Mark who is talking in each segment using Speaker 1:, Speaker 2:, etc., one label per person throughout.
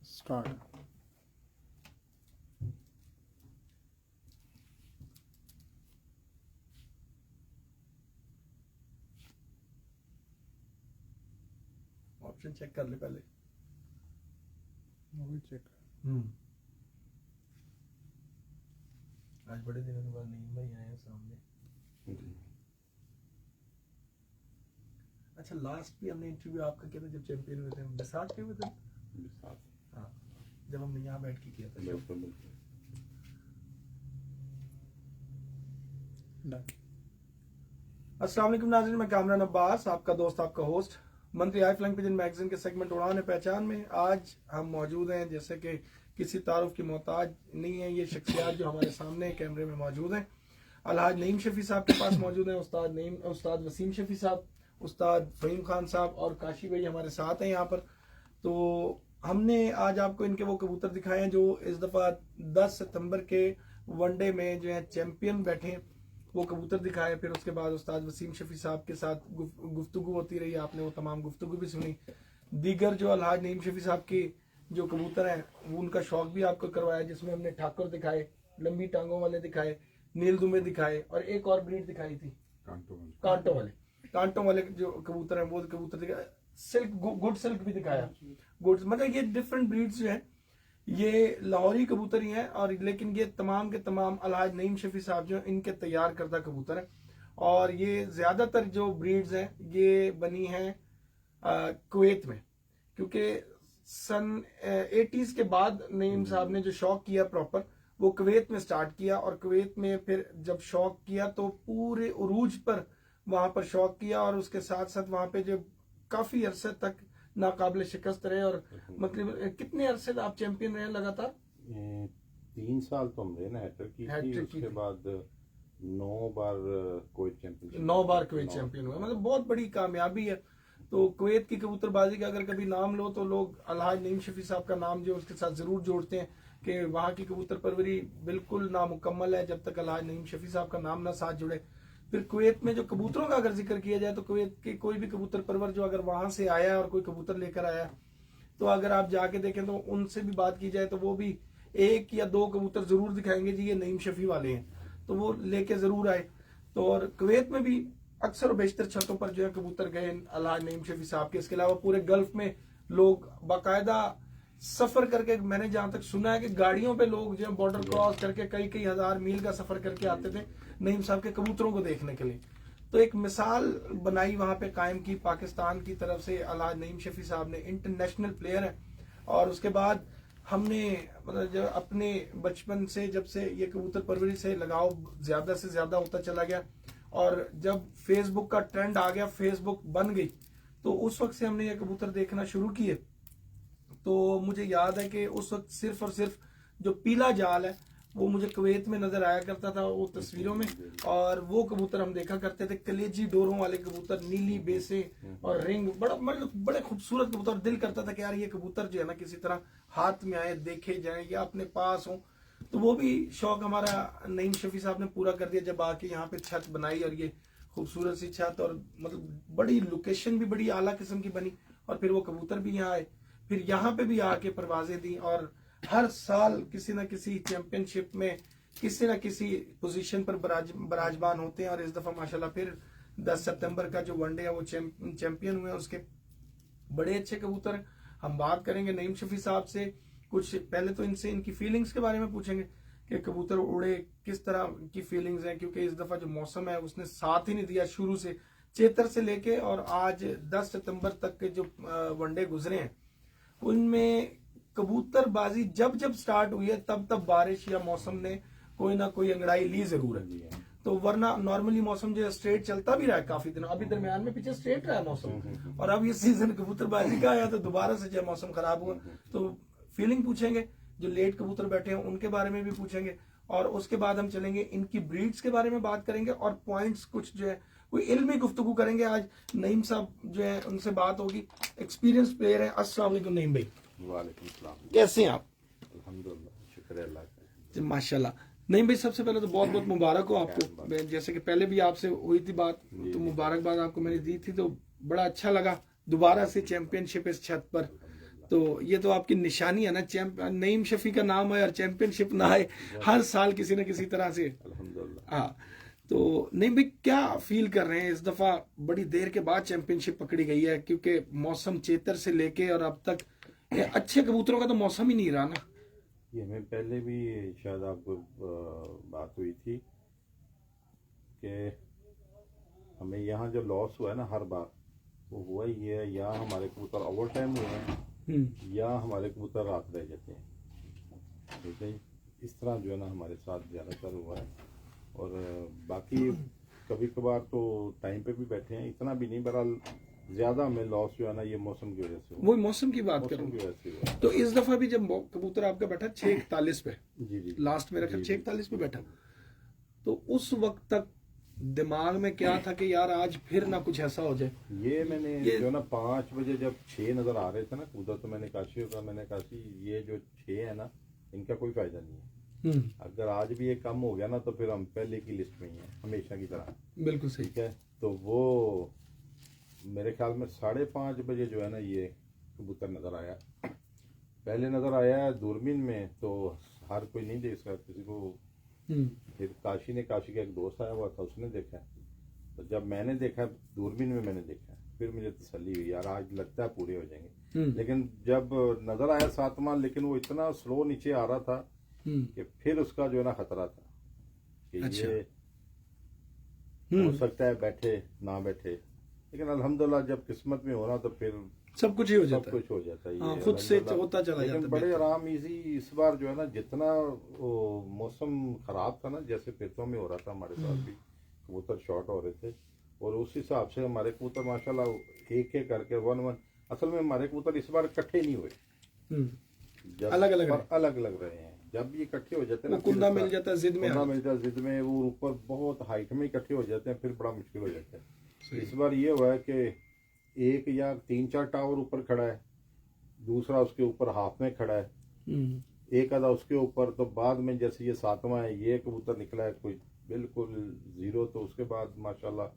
Speaker 1: Start.
Speaker 2: Option check कर ले पहले।
Speaker 1: वो भी चेक।
Speaker 2: आज बड़े दिनों के बाद नहीं भाई आए हैं सामने। अच्छा, लास्ट भी हमने इंटरव्यू आपका किया था जब चैंपियन हुए थे हम बिसात के हुए थे। हाँ, जब हमने यहाँ बैठ के किया था। अस्सलाम वालेकुम नाज़रीन, मैं कामरान अब्बास, आपका दोस्त, आपका होस्ट, मंत्री आई फ्लाइंग पिजन मैगजीन के सेगमेंट उड़ान पहचान में। आज हम मौजूद हैं, जैसे कि किसी तारुफ की मोहताज नहीं है ये शख्सियात जो हमारे सामने कैमरे में मौजूद हैं। अलहाज नईम शफी साहब के पास मौजूद हैं, उस्ताद वसीम शफी साहब, उस्ताद फ़हीम खान साहब और काशी भाई हमारे साथ हैं यहाँ पर। तो हमने आज आपको इनके वो कबूतर दिखाए हैं जो इस दफ़ा 10 सितंबर के वनडे में जो है चैंपियन बैठे हैं, वो कबूतर दिखाए। फिर उसके बाद उस्ताद वसीम शफी साहब के साथ गुफ्तगू होती रही, आपने वो तमाम गुफ्तगू भी सुनी। दीगर जो अलहाज नईम शफी साहब की जो कबूतर हैं वो उनका शौक भी आपको करवाया, जिसमें हमने ठाकुर दिखाए, लंबी टांगों वाले दिखाए, नील दुमे दिखाए और एक और ब्रीड दिखाई थी कांटों वाले जो कबूतर हैं वो कबूतर दिखाए। सिल्क, गुड सिल्क भी दिखाया। गुड मतलब ये डिफरेंट ब्रीड्स जो है ये लाहौरी कबूतर ही हैं, और लेकिन ये तमाम के तमाम अलहाज नईम शफी साहब जो इनके तैयार करदा कबूतर हैं। और ये ज्यादातर जो ब्रीड्स हैं ये बनी हैं कुवैत में, क्योंकि सन 80s के बाद नईम साहब ने जो शौक किया प्रॉपर वो कुवैत में स्टार्ट किया, और कुवैत में फिर जब शौक किया तो पूरे उरूज पर वहां पर शौक किया, और उसके साथ साथ वहां पे जो काफी अरसे तक नाकाबिल शिकस्त रहे। और मतलब कितने अरसे आप चैंपियन रहे लगातार?
Speaker 3: 3 साल तो हम रहे ना, हैट्रिक की थी, उसके बाद 9 बार कुवैत चैंपियन,
Speaker 2: 9 बार कुवैत चैंपियन हुआ, मतलब बहुत बड़ी कामयाबी है। तो कुवैत की कबूतरबाजी का अगर कभी नाम लो तो लोग अलहाज नईम शफी साहब का नाम जो उसके साथ जरूर जोड़ते हैं कि वहाँ की कबूतर परवरी बिल्कुल नामुकम्मल है जब तक अलहाज नईम शफी साहब का नाम ना साथ जुड़े। फिर कुवैत में जो कबूतरों का अगर जिक्र किया जाए तो कुवैत के कोई भी कबूतर परवर जो अगर वहां से आया और कोई कबूतर लेकर आया तो अगर आप जाके देखें तो उनसे भी बात की जाए तो वो भी 1 या 2 कबूतर जरूर दिखाएंगे जी ये नईम शफी वाले हैं, तो वो लेके जरूर आए। तो और कुवैत में भी अक्सर और बेशतर छतों पर जो है कबूतर गए अलहाज नईम शफी साहब के। इसके अलावा पूरे गल्फ में लोग बाकायदा सफर करके, मैंने जहां तक सुना है कि गाड़ियों पे लोग जो बॉर्डर क्रॉस करके कई हजार मील का सफर करके आते थे नईम साहब के कबूतरों को देखने के लिए। तो एक मिसाल बनाई वहां पे कायम की पाकिस्तान की तरफ से अलहाज नईम शफी साहब ने, इंटरनेशनल प्लेयर है। और उसके बाद हमने मतलब जब अपने बचपन से जब से ये कबूतर परवरी से लगाव ज्यादा से ज्यादा होता चला गया, और जब फेसबुक का ट्रेंड आ गया, फेसबुक बन गई, तो उस वक्त से हमने ये कबूतर देखना शुरू किए। तो मुझे याद है कि उस वक्त सिर्फ और सिर्फ जो पीला जाल है वो मुझे कुवैत में नजर आया करता था वो तस्वीरों में, और वो कबूतर हम देखा करते थे, कलेजी डोरों वाले कबूतर, नीली बेसे और रिंग, बड़ा मतलब बड़े खूबसूरत कबूतर। दिल करता था कि यार ये कबूतर जो है ना किसी तरह हाथ में आए, देखे जाए या अपने पास हो। तो वो भी शौक हमारा नईम शफी साहब ने पूरा कर दिया जब आके यहाँ पे छत बनाई, और ये खूबसूरत सी छत, और मतलब बड़ी लोकेशन भी बड़ी आला किस्म की बनी, और फिर वो कबूतर भी यहाँ आए, फिर यहाँ पे भी आके परवाजें दी, और हर साल किसी न किसी चैंपियनशिप में किसी न किसी पोजीशन पर बराजमान होते हैं। और इस दफा माशाल्लाह फिर 10 सितंबर का जो वनडे है वो चैंपियन हुए, उसके बड़े अच्छे कबूतर हैं। हम बात करेंगे नईम शफी साहब से, कुछ पहले तो इनसे इनकी फीलिंग्स के बारे में पूछेंगे कि कबूतर उड़े किस तरह की फीलिंग्स हैं, क्योंकि इस दफा जो मौसम है उसने साथ ही नहीं दिया शुरू से, चेतर से लेके और आज 10 सितंबर तक के जो वनडे गुजरे हैं उनमें कबूतरबाजी जब जब स्टार्ट हुई है तब तब बारिश या मौसम ने कोई ना कोई अंगड़ाई ली जरूर है। तो वरना नॉर्मली मौसम जो है स्ट्रेट चलता भी रहा है काफी दिनों, अभी दरमियान में पीछे स्ट्रेट रहा है मौसम, और अब ये सीजन कबूतरबाजी का आया तो दोबारा से जो मौसम खराब हुआ। तो फीलिंग पूछेंगे, जो लेट कबूतर बैठे हैं उनके बारे में भी पूछेंगे, और उसके बाद हम चलेंगे इनकी ब्रीड्स के बारे में बात करेंगे, और पॉइंट्स कुछ जो है कोई इल्मी गुफ्तगू करेंगे। आज नईम साहब जो है उनसे बात होगी, एक्सपीरियंस प्लेयर है। अस्सलाम वालेकुम नईम भाई।
Speaker 3: वालेकुम सलाम।
Speaker 2: कैसे हैं आप?
Speaker 3: अल्हम्दुलिल्लाह, शुक्र है अल्लाह का।
Speaker 2: माशाल्लाह। नईम भाई सबसे पहले तो बहुत बहुत मुबारक हो आपको, जैसे कि पहले भी आपसे हुई थी बात तो मुबारकबाद आपको मैंने दी थी, तो बड़ा अच्छा लगा दोबारा से चैंपियनशिप इस छत पर।
Speaker 3: अल्हम्दुलिल्लाह।
Speaker 2: तो ये तो आपकी निशानी है ना, नईम शफी का नाम है और चैंपियनशिप ना आए हर साल किसी न किसी तरह से।
Speaker 3: अल्हम्दुलिल्लाह।
Speaker 2: हाँ, तो नहीं भाई, क्या फील कर रहे हैं इस दफा? बड़ी देर के बाद चैंपियनशिप पकड़ी गई है, क्योंकि मौसम चेतर से लेके और अब तक ये अच्छे कबूतरों का तो मौसम ही नहीं रहा ना।
Speaker 3: ये हमें पहले भी शायद आपको बात हुई थी कि हमें यहाँ जो लॉस हुआ है ना हर बार, वो हुआ ही है, या हमारे कबूतर ओवर टाइम हुए हैं या हमारे कबूतर रात रह जाते हैं, ठीक है। इस तरह जो है ना हमारे साथ ज़्यादातर हुआ है। और बाकी कभी कभार तो टाइम पे भी बैठे हैं, इतना भी नहीं, बहरहाल ज़्यादा हमें लॉस जो है ना ये मौसम की वजह से हुआ।
Speaker 2: वही मौसम की बात कर
Speaker 3: मौसम
Speaker 2: रहा
Speaker 3: की
Speaker 2: हूं।
Speaker 3: वजह से हुआ।
Speaker 2: तो इस दफा भी जब कबूतर आपका बैठा 6:41 पे,
Speaker 3: जी जी,
Speaker 2: लास्ट मेरा ख्याल
Speaker 3: जी,
Speaker 2: 6:41 पे बैठा, तो उस वक्त तक दिमाग में क्या था कि यार आज फिर ना कुछ ऐसा हो जाए?
Speaker 3: ये मैंने जो ना 5 बजे जब 6 नजर आ रहे थे ना कबूतर, तो मैंने काशी का मैंने कहा कि ये जो 6 है ना इनका कोई फायदा नहीं है। अगर आज भी ये कम हो गया ना तो फिर हम पहले की लिस्ट में ही हैं हमेशा की तरह।
Speaker 2: बिल्कुल सही।
Speaker 3: ठीक है, तो वो मेरे ख्याल में 5:30 बजे जो है ना ये कबूतर नजर आया। पहले नजर आया दूरबीन में, तो हर कोई नहीं देख सकता किसी को। फिर काशी का एक दोस्त आया हुआ था, उसने देखा। तो जब मैंने देखा दूरबीन में, मैंने देखा, फिर मुझे तसल्ली हुई, यार आज लगता है पूरे हो जाएंगे। लेकिन जब नजर आया 7वां, लेकिन वो इतना स्लो नीचे आ रहा था कि फिर उसका जो है ना खतरा था कि
Speaker 2: अच्छा।
Speaker 3: ये हो सकता है बैठे ना बैठे। लेकिन अल्हम्दुलिल्लाह जब किस्मत में हो ना तो फिर
Speaker 2: सब कुछ ही हो
Speaker 3: सब
Speaker 2: जाता है।
Speaker 3: कुछ हो जाता है।
Speaker 2: हाँ,
Speaker 3: ये
Speaker 2: खुद से
Speaker 3: अल्हम्दुलिल्लाह
Speaker 2: होता चला
Speaker 3: लेकिन
Speaker 2: जाता है।
Speaker 3: बड़े
Speaker 2: बेहतर।
Speaker 3: आराम इजी इस बार जो है ना, जितना वो मौसम खराब था ना, जैसे फिरतों में हो रहा था हमारे साथ भी, कबूतर शॉर्ट हो रहे थे, और उस हिसाब से हमारे कबूतर माशाल्लाह एक एक करके वन असल में हमारे कबूतर इस बार इकट्ठे नहीं हुए,
Speaker 2: अलग
Speaker 3: अलग रहे हैं। जब भी इकट्ठे हो जाते हैं
Speaker 2: वो
Speaker 3: ना,
Speaker 2: कुंदा मिल जाता है जिद में,
Speaker 3: कुंदा मिल जाता है जिद में, वो ऊपर बहुत हाइट में इकट्ठे हो जाते हैं, फिर बड़ा मुश्किल हो जाता है। इस बार ये हुआ है कि एक या 3-4 टावर ऊपर खड़ा है, दूसरा उसके ऊपर हाफ में खड़ा है, एक आधा उसके ऊपर, तो बाद में जैसे ये 7वां है, ये कबूतर निकला है कोई बिल्कुल जीरो, तो उसके बाद माशाल्लाह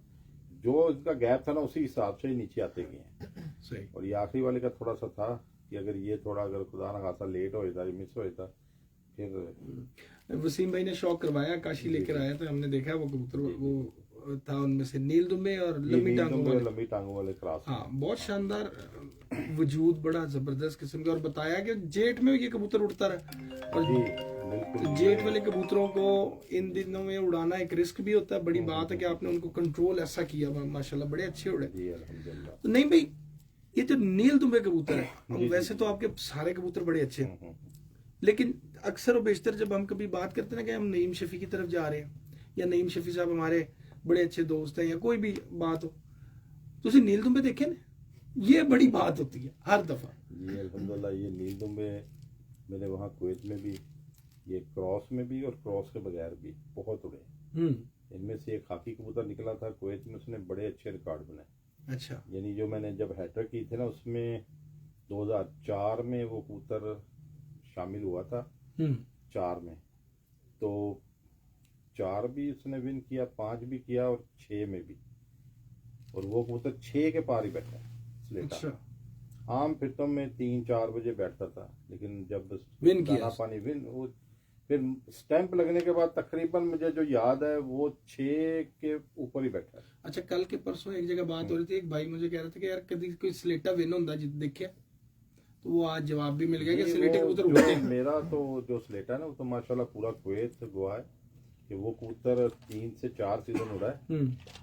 Speaker 3: जो इसका गैप था ना उसी हिसाब से ही नीचे आते गए हैं।
Speaker 2: सही।
Speaker 3: और ये आखिरी वाले का थोड़ा सा था कि अगर ये थोड़ा अगर खुदा ना खासा लेट हो जाता, मिस हो जाता, फिर
Speaker 2: वसीम भाई ने शौक करवाया, काशी लेकर आया था, हमने देखा वो कबूतर, वो था उनमें से नील दुम्बे और लंबी
Speaker 3: टांगों वाले क्रॉस।
Speaker 2: हाँ, बहुत शानदार वजूद, बड़ा जबरदस्त किस्म का। और बताया कि जेठ में ये कबूतर उड़ता रहा, और
Speaker 3: बिल्कुल
Speaker 2: जेठ वाले कबूतरों को इन दिनों में उड़ाना एक रिस्क भी होता है। बड़ी बात है कि आपने उनको कंट्रोल ऐसा किया, माशाल्लाह बड़े अच्छे उड़े। तो नहीं भाई, ये जो नील दुम्बे कबूतर है, वैसे तो आपके सारे कबूतर बड़े अच्छे हैं, लेकिन अक्सर और बेशतर जब हम कभी बात करते हैं ना कि हम नईम शफी की तरफ जा रहे हैं, या नईम शफी साहब हमारे बड़े अच्छे दोस्त हैं, या कोई भी बात हो, तो उसे नील दुम्बे देखे ना, ये बड़ी बात होती है हर दफा।
Speaker 3: ये अल्हम्दुलिल्लाह ये नील दुम्बे मेरे वहाँ कुवैत में भी, ये क्रॉस में भी और क्रॉस के बगैर भी बहुत उड़े। इनमें से एक खाकी कबूतर निकला था कुवैत में, उसने बड़े अच्छे रिकॉर्ड बनाए। अच्छा, यानी जो मैंने जब हैट्रिक की थी ना, उसमें 2004 में वो कबूतर शामिल हुआ था, 4 में, तो 4 भी उसने विन किया, 5 भी किया और 6 में भी, और वो कबूतर 6 के पार ही बैठा स्लेटा। अच्छा। आम फिरतों में 3-4 बजे बैठता था, लेकिन जब
Speaker 2: विन किया
Speaker 3: पानी विन, वो फिर स्टैंप लगने के बाद तकरीबन मुझे जो याद है वो 6 के ऊपर ही बैठा है।
Speaker 2: अच्छा, कल के परसों एक जगह बात हो रही थी, एक भाई मुझे कह रहे थे कि यार कभी कोई स्लेटा विन होता है देखिए, तो वो आज जवाब भी मिल गया कि स्लेटे कबूतर उड़ते हैं।
Speaker 3: मेरा तो जो स्लेटा है ना, वो तो माशाल्लाह पूरा कुवैत गवाह है कि वो कबूतर 3 से 4 सीजन उड़ा है।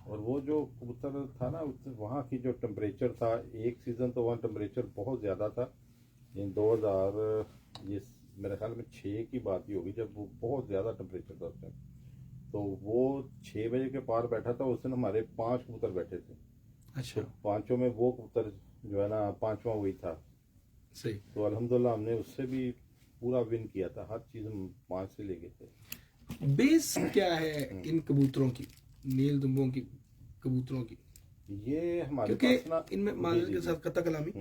Speaker 3: और वो जो कबूतर था ना, वहाँ की जो टेम्परेचर था, एक सीजन तो वहाँ टेम्परेचर बहुत ज्यादा था, इन 2000 ये मेरे ख्याल में 6 की बात ही होगी, जब वो बहुत ज्यादा टेम्परेचर था उस टाइम, तो वो 6 बजे के पार बैठा था। उस दिन हमारे 5 कबूतर बैठे थे। अच्छा, तो 5 में वो कबूतर जो है ना 5वां वही था। सही। तो अल्हम्दुलिल्लाह हमने उससे भी पूरा विन किया था, हर चीज हम 5 से ले गए थे।
Speaker 2: बेस क्या है इन कबूतरों की, नील दुम्बों की कबूतरों की?
Speaker 3: ये हमारे
Speaker 2: पास ना, इनमें मालिक के साथ कथा कलामी,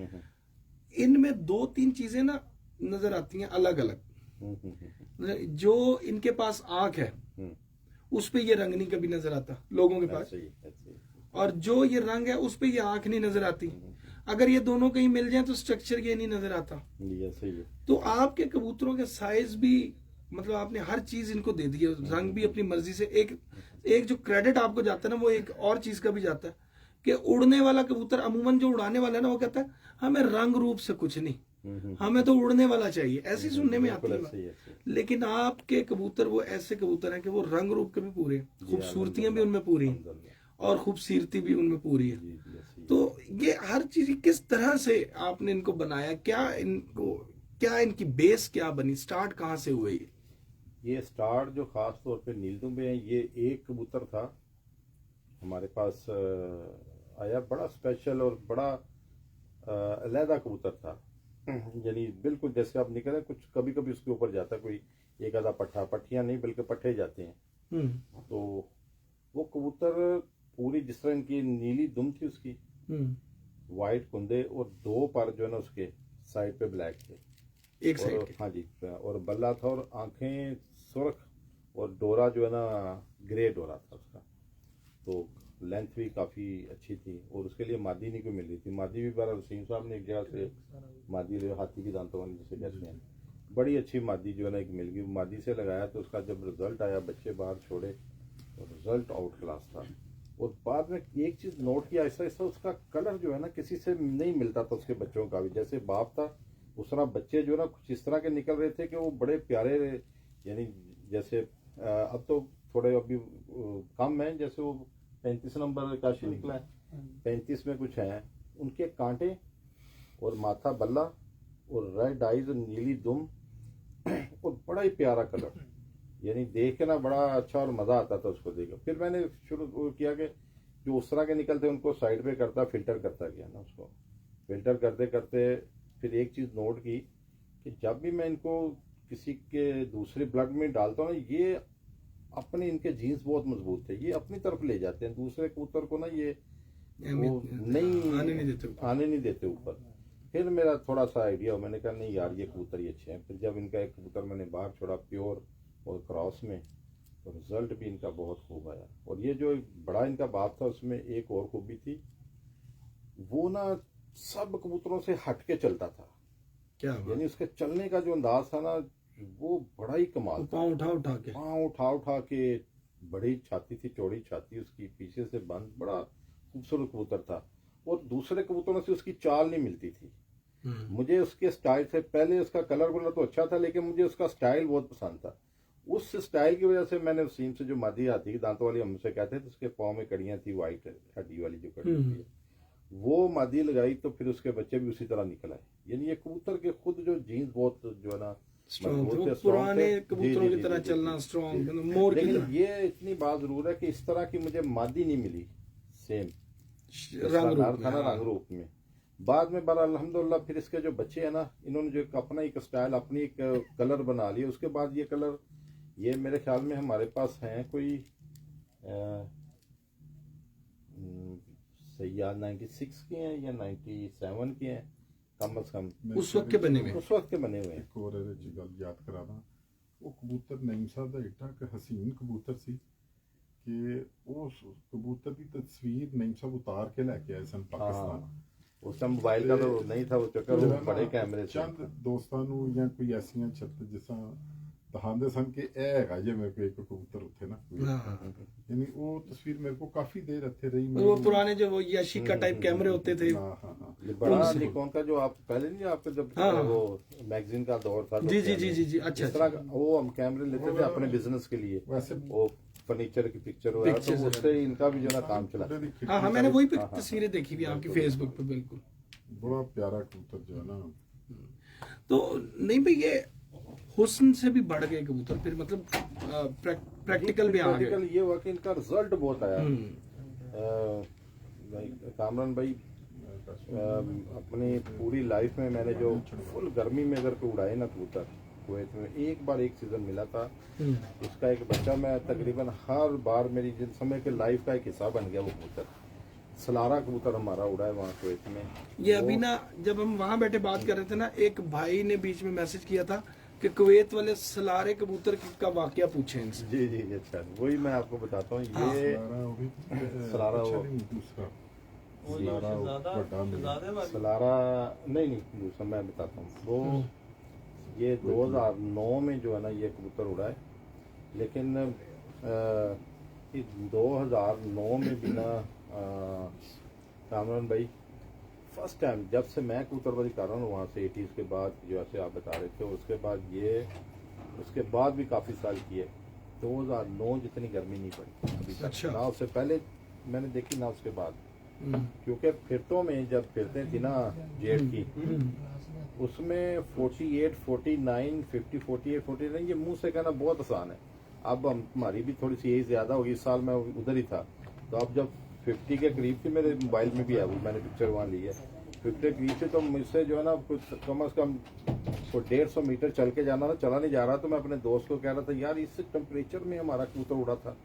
Speaker 2: इनमें 2-3 चीजें ना नजर आती हैं अलग अलग। जो इनके पास आंख है उस पे ये रंग नहीं कभी नजर आता लोगों के पास, और जो ये रंग है उस पे ये आंख नहीं नजर आती। अगर ये दोनों कहीं मिल जाए तो स्ट्रक्चर ये नहीं नजर आता।
Speaker 3: ये सही है।
Speaker 2: तो आपके कबूतरों के साइज भी, मतलब आपने हर चीज इनको दे दी है, रंग भी अपनी मर्जी से। एक जो क्रेडिट आपको जाता है ना, वो एक और चीज का भी जाता है कि उड़ने वाला कबूतर, अमूमन जो उड़ाने वाला है ना, वो कहता है हमें रंग रूप से कुछ नहीं, हमें तो उड़ने वाला चाहिए, ऐसी सुनने में आती है। लेकिन आपके कबूतर वो ऐसे कबूतर हैं कि वो रंग रूप के भी पूरे, खूबसूरतियां भी उनमें पूरी हैं और खूबसूरती भी उनमें पूरी है। तो ये हर चीज किस तरह से आपने इनको बनाया, क्या इनकी बेस क्या बनी, स्टार्ट कहाँ से हुए?
Speaker 3: ये स्टार्ट जो खास तौर पे नीलदुम में है, ये एक कबूतर था हमारे पास आया, बड़ा स्पेशल और बड़ा अलहदा कबूतर था। यानी बिल्कुल जैसे आप निकले, कुछ कभी कभी उसके ऊपर जाता है कोई एक आधा पट्ठा, पट्टियां नहीं बल्कि पट्टे जाते हैं। तो वो कबूतर पूरी जिस तरह इनकी नीली दुम थी उसकी, वाइट कुंदे और दो पर जो है ना उसके साइड पे ब्लैक थे,
Speaker 2: एक साइड।
Speaker 3: हाँ जी, और बल्ला था और आंखें सुर्ख और डोरा जो है ना ग्रे डोरा था उसका। तो लेंथ भी काफ़ी अच्छी थी और उसके लिए मादी नहीं कोई मिल रही थी। मादी भी बार वसीम साहब ने एक जगह से मादी हाथी की दांतों वाली जिसे कहते हैं, बड़ी अच्छी मादी जो है ना एक मिल गई। मादी से लगाया तो उसका जब रिजल्ट आया, बच्चे बाहर छोड़े तो रिजल्ट आउट क्लास था। और बाद में एक चीज़ नोट किया, ऐसा ऐसा उसका कलर जो है ना किसी से नहीं मिलता था उसके बच्चों का भी। जैसे बाप था उस तरह बच्चे जो है ना कुछ इस तरह के निकल रहे थे कि वो बड़े प्यारे, यानी जैसे अब तो थोड़े अभी कम है, जैसे वो 35 नंबर काशी निकला है, 35 में कुछ है उनके कांटे और माथा बल्ला और रेड आइज और नीली दुम और बड़ा ही प्यारा कलर, यानी देख के ना बड़ा अच्छा और मज़ा आता था उसको देख। फिर मैंने शुरू किया कि जो उस तरह के निकलते उनको साइड पे करता, फिल्टर करता गया ना उसको। फिल्टर करते करते फिर एक चीज़ नोट की कि जब भी मैं इनको किसी के दूसरे ब्लड में डालता हूँ ना, ये अपने इनके जीन्स बहुत मजबूत थे, ये अपनी तरफ ले जाते हैं दूसरे कबूतर को ना, ये वो नहीं आने नहीं देते ऊपर। फिर मेरा थोड़ा सा आइडिया हो, मैंने कहा नहीं यार ये कबूतर ही अच्छे हैं। फिर जब इनका एक कबूतर मैंने बाहर छोड़ा प्योर और क्रॉस में, तो रिजल्ट भी इनका बहुत खूब आया। और ये जो बड़ा इनका बाप था उसमें एक और खूबी थी, वो ना सब कबूतरों से हट के चलता था।
Speaker 2: क्या
Speaker 3: यानी उसके चलने का जो अंदाज था ना वो बड़ा ही कमाल,
Speaker 2: पाँव उठा
Speaker 3: उठा के, बड़ी छाती थी, चौड़ी छाती उसकी, पीछे से बंद, बड़ा खूबसूरत कबूतर था। और दूसरे कबूतरों से उसकी चाल नहीं मिलती थी। मुझे उसके स्टाइल से, पहले उसका कलर वलर तो अच्छा था लेकिन मुझे उसका स्टाइल बहुत पसंद था। उस स्टाइल की वजह से मैंने वसीम से जो मादी आती थी दांतों वाली, हमसे कहते थे, उसके पाँव में कड़ियां थी, वाइट हड्डी वाली जो कड़ी थी, वो मादी लगाई तो फिर उसके बच्चे भी उसी तरह निकल आए। यानी ये कबूतर के खुद जो जीन्स बहुत जो है ना
Speaker 2: पुराने कबूतरों की तरह चलना, स्ट्रॉन्ग, मोर की तरह।
Speaker 3: ये इतनी बात जरूर है कि इस तरह की मुझे मादी नहीं मिली सेम रंग रूप में। बाद में बार अल्हम्दुलिल्लाह फिर इसके जो बच्चे हैं ना, इन्होंने जो अपना एक स्टाइल, अपनी एक कलर बना लिया। उसके बाद ये कलर, ये मेरे ख्याल में हमारे पास हैं कोई या 96 के हैं या 97 के हैं कम से कम,
Speaker 2: उस वक्त के बने हुए,
Speaker 3: उस वक्त के बने हुए हैं।
Speaker 1: एक और गल याद कराना, वो कबूतर नईम साहब का एडा कि हसीन कबूतर सी कि उस कबूतर की तस्वीर नईम साहब उतार के लेके आए सन पाकिस्तान।
Speaker 3: उस टाइम मोबाइल का तो नहीं था वो चक्कर, वो बड़े कैमरे से।
Speaker 1: चंद दोस्तां नूं या कोई ऐसियां छत जिसा दिखाते सन कि ए है जे मेरे को एक कबूतर उठे ना, यानी वो तस्वीर मेरे को काफी देर अच्छे रही।
Speaker 2: वो पुराने जो वो याशिका टाइप कैमरे होते थे,
Speaker 3: ये बड़ा निकॉन का जो आप पहले नहीं, आपको जब वो मैगजीन का दौर था,
Speaker 2: जी, अच्छा,
Speaker 3: इस तरह वो हम कैमरे लेते थे अपने बिजनेस के लिए,
Speaker 1: वैसे
Speaker 3: वो फर्नीचर की पिक्चर वगैरह, तो उससे इनका भी जो ना काम चला।
Speaker 2: हाँ, मैंने वही तस्वीरें देखी थी आपकी फेसबुक पे। बिल्कुल
Speaker 1: बड़ा प्यारा कबूतर जो है ना।
Speaker 2: तो नहीं भाई, ये हुस्न से भी बढ़ गए कबूतर, फिर मतलब प्रैक्टिकल भी आ गए।
Speaker 3: ये हुआ कि इनका रिजल्ट बहुत आया। कामरान भाई, अपनी पूरी लाइफ में मैंने जो फुल गर्मी में अगर कोई उड़ाए ना कबूतर, कुवैत में एक बार एक सीजन मिला था, उसका एक बच्चा मैं तकरीबन हर बार मेरी जिन समय के लाइफ का एक हिस्सा बन गया वो कबूतर। सलारा कबूतर हमारा उड़ा है वहाँ कुवैत में।
Speaker 2: ये अभी ना जब हम वहाँ बैठे बात कर रहे थे ना, एक भाई ने बीच में मैसेज किया था कि कुवैत वाले सलारे कबूतर का वाकया पूछे इनसे।
Speaker 3: जी, अच्छा, वही मैं आपको बताता हूँ। ये सलारा सलारा नहीं दूसरा मैं बताता हूँ वो ये 2009 में जो है ना ये कबूतर उड़ा है, लेकिन 2009 में भी ना कामरान भाई फर्स्ट टाइम जब से मैं कबूतरबाजी कर रहा हूँ वहाँ से 80s के बाद जो ऐसे आप बता रहे थे, उसके बाद ये उसके बाद भी काफ़ी साल किए, 2009 जितनी गर्मी नहीं पड़ी अभी तक।
Speaker 2: अच्छा।
Speaker 3: ना उससे पहले मैंने देखी ना उसके बाद, क्योंकि फिरतों में जब फिरते थी ना जेट की उसमें 48, 49, 50, 48, 49 ये मुंह से कहना बहुत आसान है। अब हमारी भी थोड़ी सी एज ज़्यादा होगी, इस साल मैं उधर ही था, तो अब जब 50 के करीब थी, मेरे मोबाइल में भी है वो, मैंने पिक्चर वहाँ ली है 50 के करीब थी, तो मुझसे जो है ना कुछ कम से कम 150 मीटर चल के जाना था, चला नहीं जा रहा। तो मैं अपने दोस्त को कह रहा था यार इस टेम्परेचर में हमारा कबूतर उड़ा था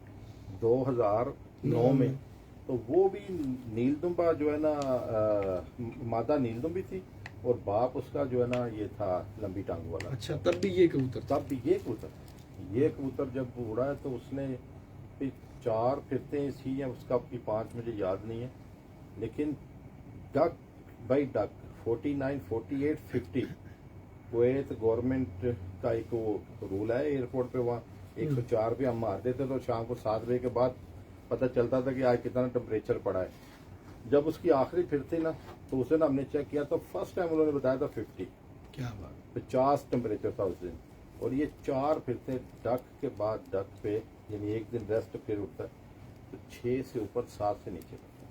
Speaker 3: 2009 में, तो वो भी नीलदुम्बा जो है ना मादा नीलदुम्बी थी और बाप उसका जो है ना ये था लंबी टांग वाला।
Speaker 2: अच्छा, तब भी ये कबूतर
Speaker 3: तब भी ये कबूतर जब उड़ा है तो उसने 4 फिरते थी या उसका अपनी 5 मुझे याद नहीं है, लेकिन duck by duck 49, 48, 50 Kuwait government का एक वो रूल है एयरपोर्ट पे, वहाँ 104 पे हम मारते थे तो शाम को 7 बजे के बाद पता चलता था कि आज कितना टेम्परेचर पड़ा है। जब उसकी आखिरी फिर थी ना तो उसे ना हमने चेक किया तो फर्स्ट टाइम उन्होंने बताया था 50,
Speaker 2: क्या बात,
Speaker 3: 50 टेम्परेचर था उस दिन। और ये 4 फिरते डक के बाद डक पे, यानी एक दिन रेस्ट फिर उठता है तो 6 से ऊपर 7 से नीचे उठता है।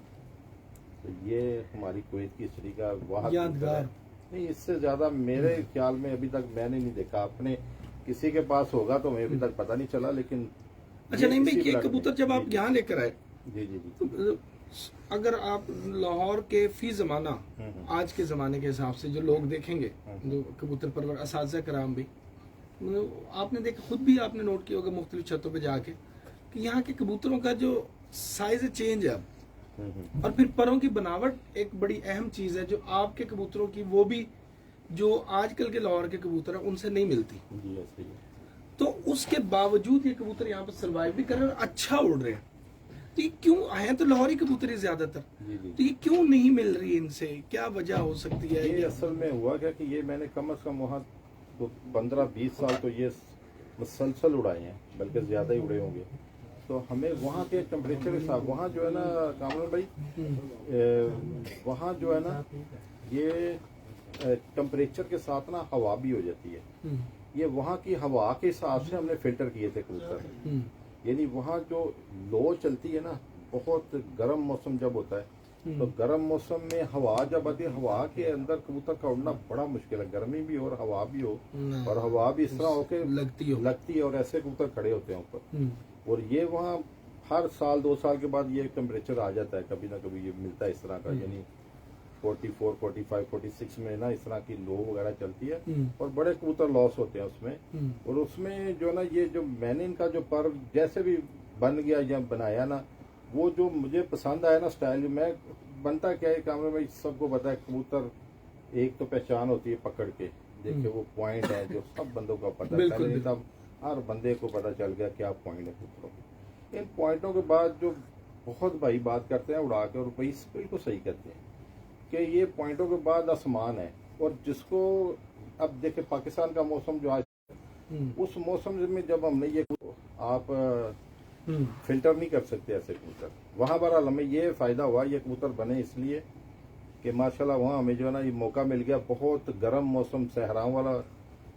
Speaker 3: तो ये हमारी कुवैत की हिस्ट्री का वाह
Speaker 2: यादगार।
Speaker 3: नहीं, इससे ज्यादा मेरे ख्याल में अभी तक मैंने नहीं देखा। अपने किसी के पास होगा तो मैं अभी तक पता नहीं चला, लेकिन
Speaker 2: अच्छा नहीं भाई,
Speaker 3: इसी
Speaker 2: ये
Speaker 3: ब्लड
Speaker 2: कबूतर
Speaker 3: में।
Speaker 2: जब आप यहाँ लेकर आए,
Speaker 3: जी जी जी
Speaker 2: तो अगर आप लाहौर के फी जमाना आज के जमाने के हिसाब से जो लोग देखेंगे, जो कबूतर परवर असातिज़ा कराम भी, मतलब आपने देखा, खुद भी आपने नोट किया होगा मुख्तलिफ छतों पे जाके कि यहाँ के कबूतरों का जो साइज चेंज है अब, और फिर परों की बनावट एक बड़ी अहम चीज है जो आपके कबूतरों की, वो भी जो आजकल के लाहौर के कबूतर हैं उनसे नहीं मिलती।
Speaker 3: जी ऐसे ही है।
Speaker 2: तो उसके बावजूद ये कबूतर यहाँ पर सर्वाइव भी कर रहे हैं और अच्छा उड़ रहे हैं। तो ये क्यों हैं तो लाहौरी कबूतर ही ज्यादातर,
Speaker 3: जी जी
Speaker 2: तो ये क्यों नहीं मिल रही इनसे, क्या वजह हो सकती है?
Speaker 3: ये असल में हुआ क्या कि ये मैंने कम से कम वहाँ तो 15-20 साल तो ये मुसलसल उड़ाए हैं, बल्कि ज़्यादा ही उड़े होंगे। तो हमें वहाँ के टेम्परेचर के साथ, वहाँ जो है ना कामरान भाई, वहाँ जो है ना ये टेम्परेचर के साथ ना हवा भी हो जाती है। ये वहाँ की हवा के हिसाब से हमने फिल्टर किए थे कबूतर, यानी वहाँ जो लो चलती है ना, बहुत गर्म मौसम जब होता है तो गर्म मौसम में हवा जब आती है, हवा के अंदर कबूतर का उड़ना बड़ा मुश्किल है, गर्मी भी हो और हवा भी हो, और हवा भी इस तरह हो के लगती है और ऐसे कबूतर खड़े होते हैं ऊपर। और ये वहाँ हर साल 2 साल के बाद ये टेम्परेचर आ जाता है, कभी ना कभी ये मिलता है इस तरह का, यानी 44, 45, 46 में ना इस तरह की लो वगैरह चलती है और बड़े कबूतर लॉस होते हैं उसमें। और उसमें जो ना ये जो मैंने इनका जो पर जैसे भी बन गया या बनाया ना, वो जो मुझे पसंद आया ना स्टाइल, मैं बनता क्या है कैमरे में सबको पता है, कबूतर एक तो पहचान होती है पकड़ के, देखिए वो पॉइंट है जो सब बंदों का पता है, पहले तब हर बंदे को पता चल गया क्या पॉइंट है कबूतरों के। इन पॉइंटों के बाद जो बहुत भाई बात करते हैं उड़ा के, और भाई बिल्कुल सही कहते हैं कि ये पॉइंटों के बाद आसमान है। और जिसको अब देखे पाकिस्तान का मौसम जो आज, उस मौसम में जब हमने ये आप फिल्टर नहीं कर सकते ऐसे कबूतर, वहाँ पर हमें ये फायदा हुआ ये कबूतर बने इसलिए कि माशाल्लाह वहाँ हमें जो है ना ये मौका मिल गया। बहुत गर्म मौसम सहराओं वाला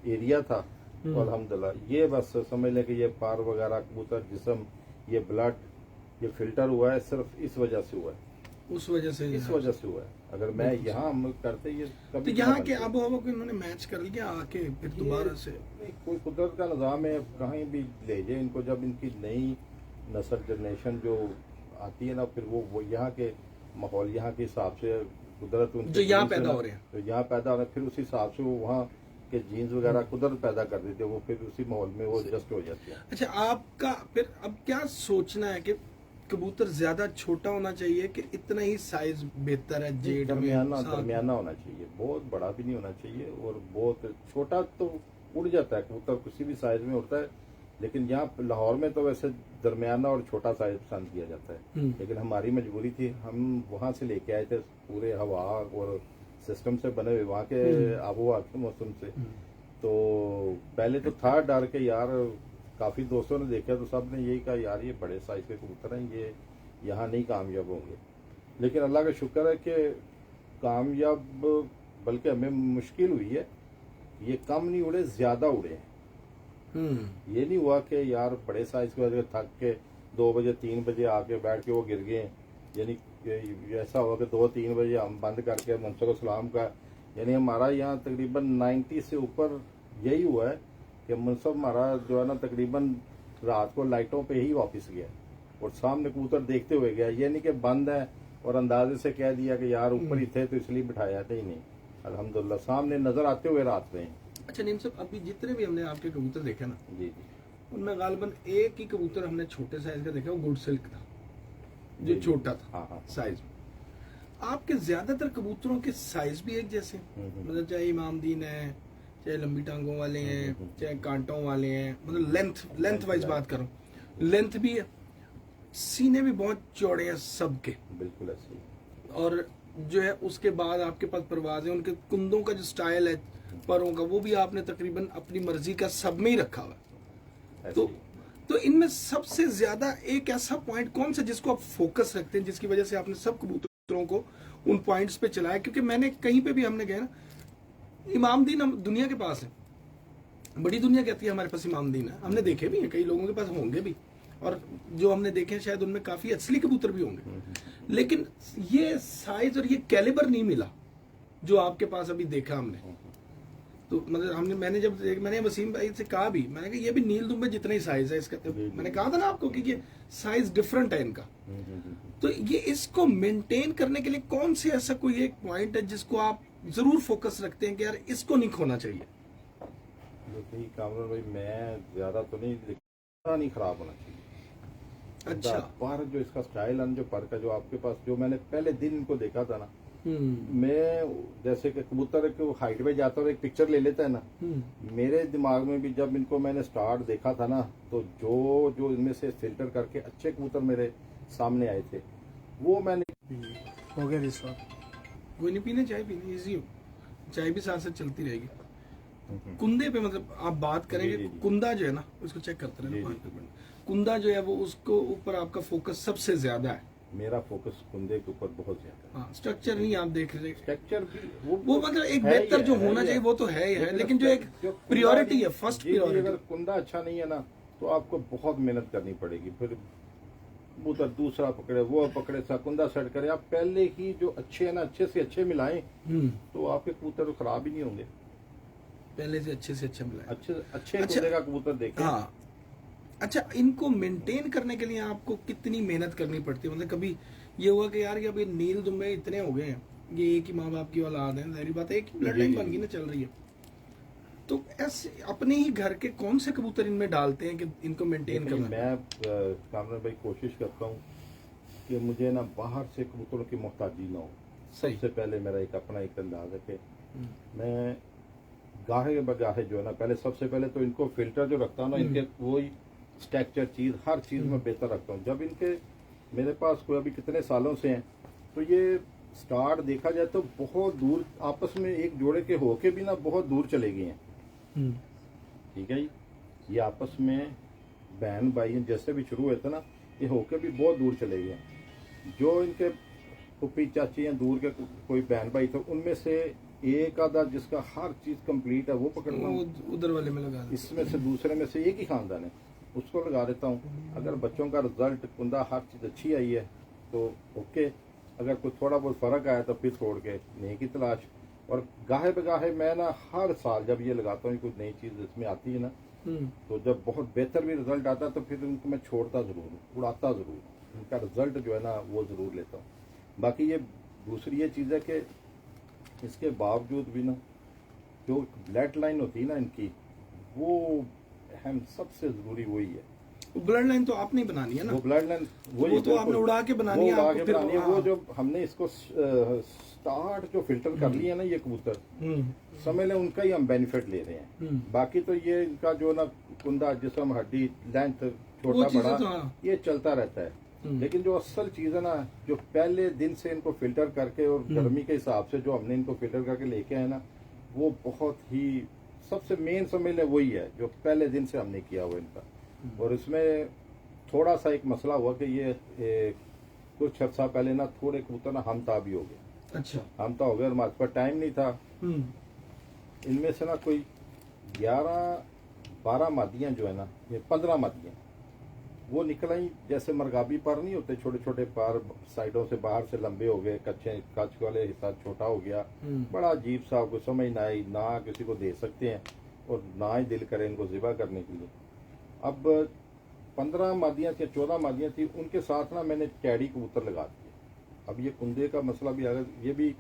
Speaker 3: एरिया था, तो अल्हम्दुलिल्लाह ये बस समझ लें कि ये पार वगैरह कबूतर जिस्म ये ब्लड ये फिल्टर हुआ है, सिर्फ इस वजह से हुआ है,
Speaker 2: उस वजह से,
Speaker 3: इस वजह से हुआ है। अगर मैं यहाँ हम करते ये
Speaker 2: तो
Speaker 3: कभी
Speaker 2: यहाँ के आबो हवा को इन्होंने मैच कर लिया आके फिर दोबारा से।
Speaker 3: नहीं, कोई कुदरत का निज़ाम है, कहीं भी ले जाए इनको, जब इनकी नई नस्ल जनरेशन जो आती है ना, फिर वो यहाँ के माहौल यहाँ के हिसाब से कुदरत
Speaker 2: जो यहाँ पैदा हो रहे हैं,
Speaker 3: तो यहाँ पैदा हो रहे हैं, फिर उस हिसाब से वो वहाँ के जीन्स वगैरह कुदरत पैदा कर देते हैं, वो फिर उसी माहौल में वो एडजस्ट हो जाते हैं।
Speaker 2: अच्छा, आपका फिर अब क्या सोचना है कि कबूतर ज्यादा छोटा होना चाहिए कि इतना ही साइज बेहतर है? जेड
Speaker 3: दरमियाना होना चाहिए, बहुत बड़ा भी नहीं होना चाहिए और बहुत छोटा तो उड़ जाता है कबूतर, किसी भी साइज में उड़ता है, लेकिन यहाँ लाहौर में तो वैसे दरमियाना और छोटा साइज पसंद किया जाता है, लेकिन हमारी मजबूरी थी, हम वहाँ से लेके आए थे पूरे हवा और सिस्टम से बने हुए वहाँ के आबोहवा के मौसम से। तो पहले तो था डर के यार, काफ़ी दोस्तों ने देखा तो सब ने यही कहा यार ये बड़े साइज के कबूतर हैं, ये यहाँ नहीं कामयाब होंगे। लेकिन अल्लाह का शुक्र है कि कामयाब, बल्कि हमें मुश्किल हुई है, ये कम नहीं उड़े, ज़्यादा उड़े हैं। ये नहीं हुआ कि यार बड़े साइज की वजह थक के 2 बजे 3 बजे आके बैठ के वो गिर गए, यानी ऐसा हुआ कि 2-3 बजे हम बंद करके मुंसर को सलाम का, यानी हमारा यहाँ तकरीबन 90 से ऊपर यही हुआ है कि मुंसब हमारा जो है ना तकरीबन रात को लाइटों पे ही वापस गया और सामने कबूतर देखते हुए गया, ये नहीं कि बंद है और अंदाजे से कह दिया कि यार ऊपर ही थे तो इसलिए बिठाया था ही नहीं। अल्हम्दुलिल्लाह सामने नजर आते हुए रात में।
Speaker 2: अच्छा नीम साहब, अभी जितने भी हमने आपके कबूतर देखे ना,
Speaker 3: जी जी,
Speaker 2: उनमें गालिबन एक ही कबूतर हमने छोटे साइज का देखा, वो गुड सिल्क था, जो
Speaker 3: जी,
Speaker 2: छोटा था
Speaker 3: हाँ हाँ,
Speaker 2: साइज में। आपके ज्यादातर कबूतरों के साइज भी एक जैसे, मतलब चाहे इमामदीन है, चाहे लंबी टांगों वाले हैं, चाहे कांटों वाले हैं, मतलब लेंथ वाइज बात करूं, लेंथ भी है, सीने भी बहुत चौड़े हैं सबके,
Speaker 3: बिल्कुल ऐसे।
Speaker 2: और जो है उसके बाद आपके पास परवाज है, उनके कुंदों का जो स्टाइल है परों का, वो भी आपने तकरीबन अपनी मर्जी का सब में ही रखा हुआ है। तो इनमें सबसे ज्यादा एक ऐसा पॉइंट कौन सा जिसको आप फोकस रखते हैं, जिसकी वजह से आपने सब कबूतरों को उन पॉइंट्स पे चलाया? क्योंकि मैंने कहीं पे भी हमने गए ना, इमामदीन हम दुनिया के पास है, बड़ी दुनिया कहती है हमारे पास इमामदीन है, हमने देखे भी हैं, कई लोगों के पास होंगे भी, और जो हमने देखे हैं शायद उनमें काफी असली कबूतर भी होंगे, लेकिन ये साइज और ये कैलिबर नहीं मिला जो आपके पास अभी देखा हमने। तो मतलब मैंने वसीम भाई से कहा भी, मैंने कहा ये भी नील दुम्बे जितना ही साइज है इसका, मैंने कहा था ना आपको कि ये साइज डिफरेंट है इनका। तो ये इसको मेंटेन करने के लिए कौन से ऐसा कोई एक पॉइंट है जिसको आप जरूर फोकस रखते हैं कि यार इसको नहीं खोना चाहिए?
Speaker 3: देखिए कामरान भाई, मैं ज्यादा तो नहीं खराब होना चाहिए।
Speaker 2: अच्छा,
Speaker 3: पर जो इसका स्टाइल है, जो पर का जो आपके पास, जो मैंने पहले दिन इनको देखा था ना, मैं जैसे कि कबूतर को हाइट पे जाता और एक पिक्चर ले लेता है ना, मेरे दिमाग में भी जब इनको मैंने स्टार्ट देखा था ना, तो जो जो इनमें से फिल्टर करके अच्छे कबूतर मेरे सामने आए थे, वो मैंने
Speaker 2: हो गया इस वक्त कोई नहीं पीने, चाय पीने इजी हो, चाय भी साथ साथ चलती रहेगी। कुंदे पे मतलब आप बात करेंगे,
Speaker 3: जी, जी, जी।
Speaker 2: कुंदा जो है ना, उसको चेक करते
Speaker 3: जी,
Speaker 2: रहे,
Speaker 3: जी।
Speaker 2: कुंदा जो है वो उसको ऊपर आपका फोकस सबसे ज्यादा है।
Speaker 3: मेरा फोकस कुंदे के ऊपर बहुत ज्यादा है।
Speaker 2: हाँ, स्ट्रक्चर नहीं आप देख रहे,
Speaker 3: स्ट्रक्चर भी
Speaker 2: वो मतलब एक
Speaker 3: है ही
Speaker 2: बेहतर जो
Speaker 3: है
Speaker 2: होना
Speaker 3: ही
Speaker 2: चाहिए वो तो है ही है, लेकिन जो एक
Speaker 3: कुंदा
Speaker 2: प्रियोरिटी है,
Speaker 3: नहीं-
Speaker 2: फर्स्ट
Speaker 3: जी, जी, अगर
Speaker 2: प्रियोरिटी।
Speaker 3: कुंदा अच्छा नहीं है ना, तो आपको बहुत मेहनत करनी पड़ेगी, फिर कबूतर दूसरा पकड़े, वो पकड़े, सा कुंदा सेट करे। आप पहले ही जो अच्छे है ना, अच्छे से अच्छे मिलाएं, तो आपके कबूतर खराब ही नहीं होंगे।
Speaker 2: पहले से अच्छे मिला है।
Speaker 3: अच्छे अच्छे
Speaker 2: अच्छा।
Speaker 3: कुंदे का कबूतर देखें।
Speaker 2: हाँ, अच्छा, इनको मेंटेन करने के लिए आपको कितनी मेहनत करनी पड़ती है? मतलब कभी ये हुआ कि यार ये अभी नील दुम्बे इतने हो गए हैं, ये एक ही माँ बाप की औलाद है, जाहिर बात है एक ब्लड लाइन बन गई ना, चल रही है, तो ऐसे अपने ही घर के कौन से कबूतर इनमें डालते हैं कि इनको मेंटेन
Speaker 3: लेकिन
Speaker 2: करना?
Speaker 3: मैं कामरान भाई कोशिश करता हूँ कि मुझे ना बाहर से कबूतरों की मोहताजी ना हो।
Speaker 2: सही।
Speaker 3: सबसे पहले मेरा एक अपना एक अंदाज है कि मैं गाहे बगाहे जो है ना, पहले सबसे पहले तो इनको फिल्टर जो रखता हूँ ना, इनके वही स्ट्रक्चर चीज हर चीज में बेहतर रखता हूँ। जब इनके मेरे पास कोई अभी कितने सालों से हैं, तो ये स्टार्ट देखा जाए तो बहुत दूर आपस में एक जोड़े के होके भी ना बहुत दूर चले गए हैं। ठीक है जी, ये आपस में बहन भाई जैसे भी शुरू हुए थे ना, ये होके भी बहुत दूर चले गए हैं। जो इनके पुप्पी चाची हैं दूर के कोई बहन भाई थे, उनमें से एक आधा जिसका हर चीज कंप्लीट है वो पकड़ना,
Speaker 2: उधर वाले में लगा
Speaker 3: इसमें से दूसरे में से एक ही खानदान है उसको लगा देता हूँ। अगर बच्चों का रिजल्ट कुंदा हर चीज अच्छी आई है तो ओके, अगर कोई थोड़ा बहुत फर्क आया तो फिर छोड़ के नई की तलाश। और गाहे बगाहे मैं ना हर साल जब ये लगाता हूँ कोई नई चीज इसमें आती है ना, तो जब बहुत बेहतर भी रिजल्ट आता है तो फिर उनको मैं छोड़ता जरूर हूँ, उड़ाता जरूर, उनका रिजल्ट जो है ना वो जरूर लेता हूँ। बाकी ये दूसरी ये चीज़ है कि इसके बावजूद भी ना जो ब्लड लाइन होती है ना इनकी, वो अहम सबसे ज़रूरी वही है।
Speaker 2: ब्लड लाइन तो आपने ही बनानी है ना,
Speaker 3: वो ब्लड लाइन
Speaker 2: वो तो आपने उड़ा के बनानी है, आपको फिर
Speaker 3: वो जो हमने इसको स्टार्ट जो फिल्टर कर लिया ना ये कबूतर, समझ लें उनका ही हम बेनिफिट ले रहे हैं। बाकी तो ये इनका जो ना कुंदा जिस्म हड्डी लेंथ छोटा बड़ा
Speaker 2: हाँ।
Speaker 3: ये चलता रहता है, लेकिन जो असल चीज है ना जो पहले दिन से इनको फिल्टर करके और गर्मी के हिसाब से जो हमने इनको फिल्टर करके लेके आए ना, वो बहुत ही सबसे मेन समझ ले वही है जो पहले दिन से हमने किया हुआ इनका। और इसमें थोड़ा सा एक मसला हुआ कि ये कुछ अर्सा पहले ना थोड़े कबूतर ना हमता भी हो गए।
Speaker 2: अच्छा,
Speaker 3: हमता हो गया और हमारे पास टाइम नहीं था। इनमें से ना कोई 11-12 मादियां जो है ना, ये 15 मादियां वो निकल आई, जैसे मरगाबी पर नहीं होते छोटे छोटे पर साइडों से बाहर से लंबे हो गए, कच्चे कच वाले हिस्सा छोटा हो गया, बड़ा अजीब सा, कुछ समझ ना आई, ना किसी को दे सकते हैं और ना ही दिल करे इनको ज़िबा करने के लिए। अब 15 मादियां थी, 14 मादियां थी, उनके साथ ना मैंने टैडी कबूतर लगा दिए। अब ये कुंदे का मसला भी आ गया, ये भी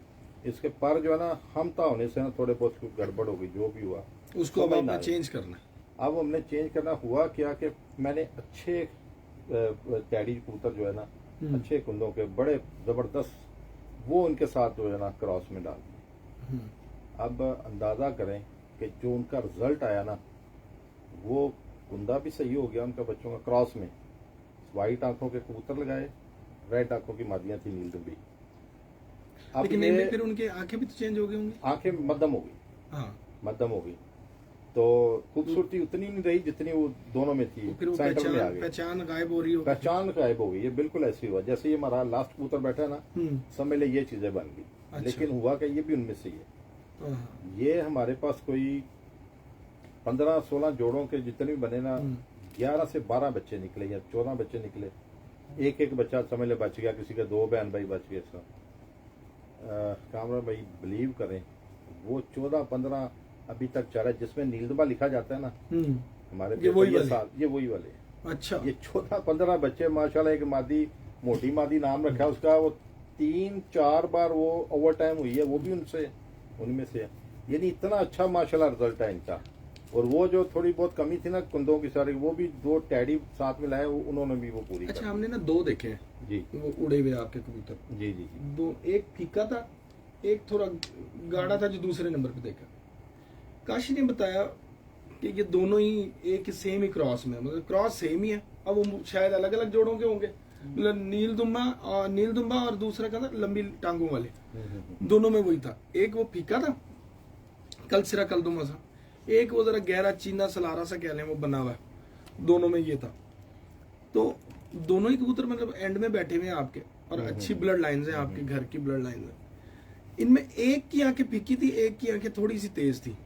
Speaker 3: इसके पर जो है ना हमता होने से ना थोड़े बहुत गड़बड़ हो गई, जो भी हुआ
Speaker 2: उसको अब आपने चेंज करना है।
Speaker 3: अब हमने चेंज करना हुआ क्या कि मैंने अच्छे टैडी कबूतर जो है ना अच्छे कुंदों के बड़े जबरदस्त वो उनके साथ जो है ना क्रॉस में डाल दिए। अब अंदाजा करें कि जो उनका रिजल्ट आया ना, वो कुंदा भी सही हो गया उनका बच्चों का, क्रॉस में वाइट आंखों के कबूतर लगाए, रेड आंखों की मादियां थी नीलदुम्बी।
Speaker 2: लेकिन इनमें फिर उनके आंखें भी तो चेंज हो गई होंगी।
Speaker 3: आंखें मध्यम हो गई,
Speaker 2: हाँ
Speaker 3: मध्यम हो गई, तो खूबसूरती उतनी नहीं रही जितनी वो दोनों में थी।
Speaker 2: फिर वो
Speaker 3: सेंटर में आ गई,
Speaker 2: पहचान गायब हो रही हो,
Speaker 3: पहचान गायब हो गई। ये बिल्कुल ऐसे हुआ जैसे ये हमारा लास्ट कबूतर बैठा है ना, समझ ले ये चीजें बन गई।
Speaker 2: अच्छा।
Speaker 3: लेकिन हुआ क्या, ये भी उनमें से ही है। ये हमारे पास कोई 15-16 जोड़ों के जितने भी बने ना, 11 से 12 बच्चे निकले या 14 बच्चे निकले, एक एक बच्चा समझ ले बच गया, किसी के 2 बहन भाई बच गए। सब कामरान भाई बिलीव करें, वो 14-15 अभी तक चल रहा है, जिसमें नीलदुम्बा लिखा जाता है ना हमारे
Speaker 2: ये वही
Speaker 3: वाले।
Speaker 2: अच्छा,
Speaker 3: ये 14-15 बच्चे माशाल्लाह। एक मादी मोटी मादी नाम रखा है उसका, वो 3-4 बार वो ओवर टाइम हुई है, वो भी उनमें से। यानी इतना अच्छा माशाल्लाह रिजल्ट है इनका। और वो जो थोड़ी बहुत कमी थी ना कुंदों की सारी, वो भी 2 टैडी साथ में लाए, उन्होंने भी वो पूरी।
Speaker 2: अच्छा, हमने ना 2 देखे हैं
Speaker 3: जी, वो
Speaker 2: उड़े हुए आपके कबूतर।
Speaker 3: जी जी जी।
Speaker 2: 2, एक फीका था, एक थोड़ा गाढ़ा था, जो दूसरे नंबर पे देखा। काशी ने बताया कि ये दोनों ही एक सेम ही क्रॉस में, मतलब क्रॉस सेम ही है। अब वो शायद अलग अलग जोड़ों के होंगे, मतलब नीलदुम्बा और दूसरा का था लंबी टांगों वाले, दोनों में वही था। एक वो फीका था, कलसिरा कलदुमा सा, एक वो जरा गहरा चीना सलारा सा कह लें वो बना हुआ है, दोनों में ये था। तो दोनों ही कबूतर मतलब एंड में बैठे हुए हैं आपके, और अच्छी ब्लड लाइन्स हैं आपके घर की ब्लड लाइन्स हैं। इनमें एक की आंखें फीकी थी, एक की आंखें थोड़ी सी तेज थी।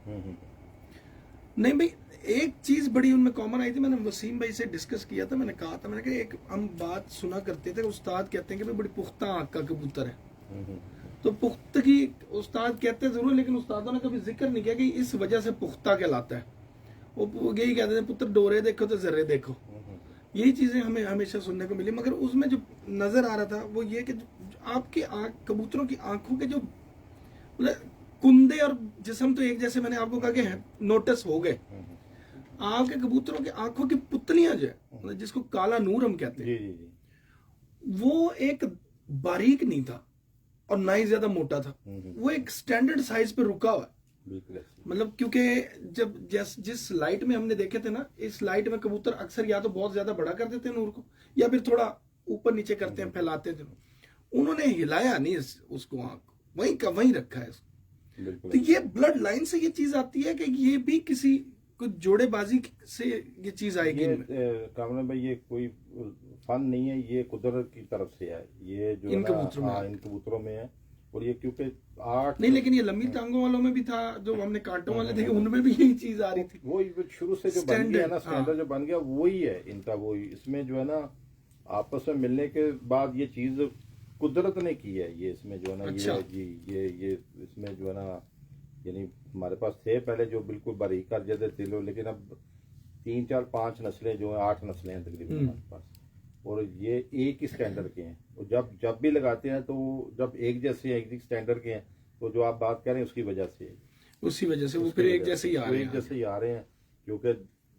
Speaker 2: नहीं भाई, एक चीज बड़ी उनमें कॉमन आई थी, मैंने वसीम भाई से डिस्कस किया था, मैंने कहा था, मैंने कहा एक हम बात सुना करते थे, उस्ताद कहते हैं कि भाई बड़ी पुख्ता आंख का कबूतर है। तो पुख्तगी उस्ताद कहते जरूर, लेकिन उस्तादों ने कभी जिक्र नहीं किया कि इस वजह से पुख्ता कहलाता है। वो यही कहते थे, पुत्र डोरे देखो तो जर्रे देखो। यही चीजें हमें हमेशा सुनने को मिली। मगर उसमें जो नजर आ रहा था वो ये कि आपकी कबूतरों की आंखों के जो मतलब कुंदे और जिस्म तो एक जैसे, मैंने आपको कहा कि नोटिस हो गए। आपके कबूतरों की आंखों की पुतलियां जो है, मतलब जिसको काला नूर हम कहते हैं, वो एक बारीक नहीं था और ना ही ज्यादा मोटा था, वो एक स्टैंडर्ड साइज पे रुका हुआ है। मतलब क्योंकि जब जिस लाइट में हमने देखे थे ना, इस लाइट में कबूतर अक्सर या तो बहुत ज्यादा बड़ा कर देते हैं नूर को, या फिर थोड़ा ऊपर नीचे करते हैं, फैलाते थे। उन्होंने हिलाया नहीं उसको, आंख वहीं का वहीं रखा है। तो ये ब्लड लाइन से ये चीज आती है कि ये भी किसी कुछ जोड़ेबाजी से ये चीज आएगी।
Speaker 3: कामरान भाई, ये कोई फन नहीं है, ये कुदरत की तरफ से है। ये जो
Speaker 2: इन
Speaker 3: कबूतरों में है। और ये क्योंकि 8
Speaker 2: नहीं, लेकिन ये लंबी टांगों वालों में भी था, जो हमने कांटों वाले देखे उनमें भी यही चीज आ रही थी।
Speaker 3: वो शुरू से जो बन गया ना, स्टैंडर्ड जो बन गया वही है इनका। वही इसमें जो है ना, आपस में मिलने के बाद ये चीज कुदरत ने की है। ये इसमें जो है ना,
Speaker 2: अच्छा।
Speaker 3: ये इसमें जो है ना, यानी हमारे पास थे पहले जो बिल्कुल बारीक कर जैसे थे, लेकिन अब 3-4-5 नस्लें जो है, 8 नस्लें हैं तकरीबन हमारे पास, और ये एक ही स्टैंडर्ड के हैं। और जब भी लगाते हैं तो जब एक जैसे एक स्टैंडर्ड के हैं, तो जो आप बात कर रहे हैं उसकी वजह से
Speaker 2: उसी वजह से वो फिर एक जैसे ही आ रहे हैं।
Speaker 3: एक जैसे ही आ रहे हैं, क्योंकि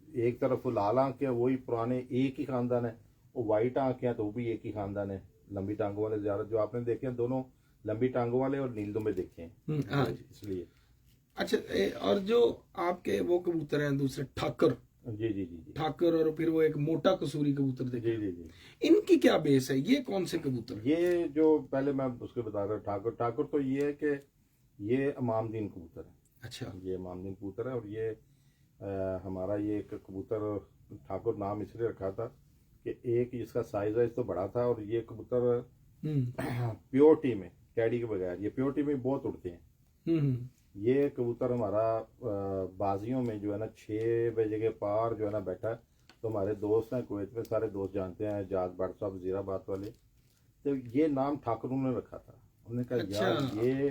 Speaker 3: एक तरफ वो लाल आंख है, वही पुराने एक ही खानदान है, वो वाइट आंख है तो वो भी एक ही खानदान है। लंबी टांगों वाले ज्यादा जो आपने देखे हैं, दोनों लंबी टांगों वाले और नील दुम्बे देखे हैं।
Speaker 2: हाँ जी।
Speaker 3: इसलिए
Speaker 2: अच्छा और जो आपके वो कबूतर हैं दूसरे ठाकर,
Speaker 3: जी जी जी जी
Speaker 2: ठाकर और फिर वो एक मोटा कसूरी कबूतर देखे,
Speaker 3: जी जी जी।
Speaker 2: इनकी क्या बेस है, ये कौन से कबूतर हैं?
Speaker 3: ये जो पहले मैं उसके बता रहा ठाकुर ठाकुर तो ये है कि ये इमामदीन कबूतर है।
Speaker 2: अच्छा।
Speaker 3: ये इमामदीन कबूतर है और ये हमारा ये एक कबूतर ठाकुर नाम इसलिए रखा था कि एक इसका साइज वाइज तो बड़ा था, और ये कबूतर प्योरिटी में कैडी के बगैर, ये प्योरिटी में बहुत उड़ते हैं। ये कबूतर हमारा बाजियों में जो है ना 6 बजे के पार जो है ना बैठा है। तो हमारे दोस्त हैं कुवैत में, सारे दोस्त जानते हैं, जाज भट्ट साहब जीराबाद वाले, तो ये नाम ठाकुर ने रखा था। उन्होंने कहा
Speaker 2: अच्छा।
Speaker 3: यार ये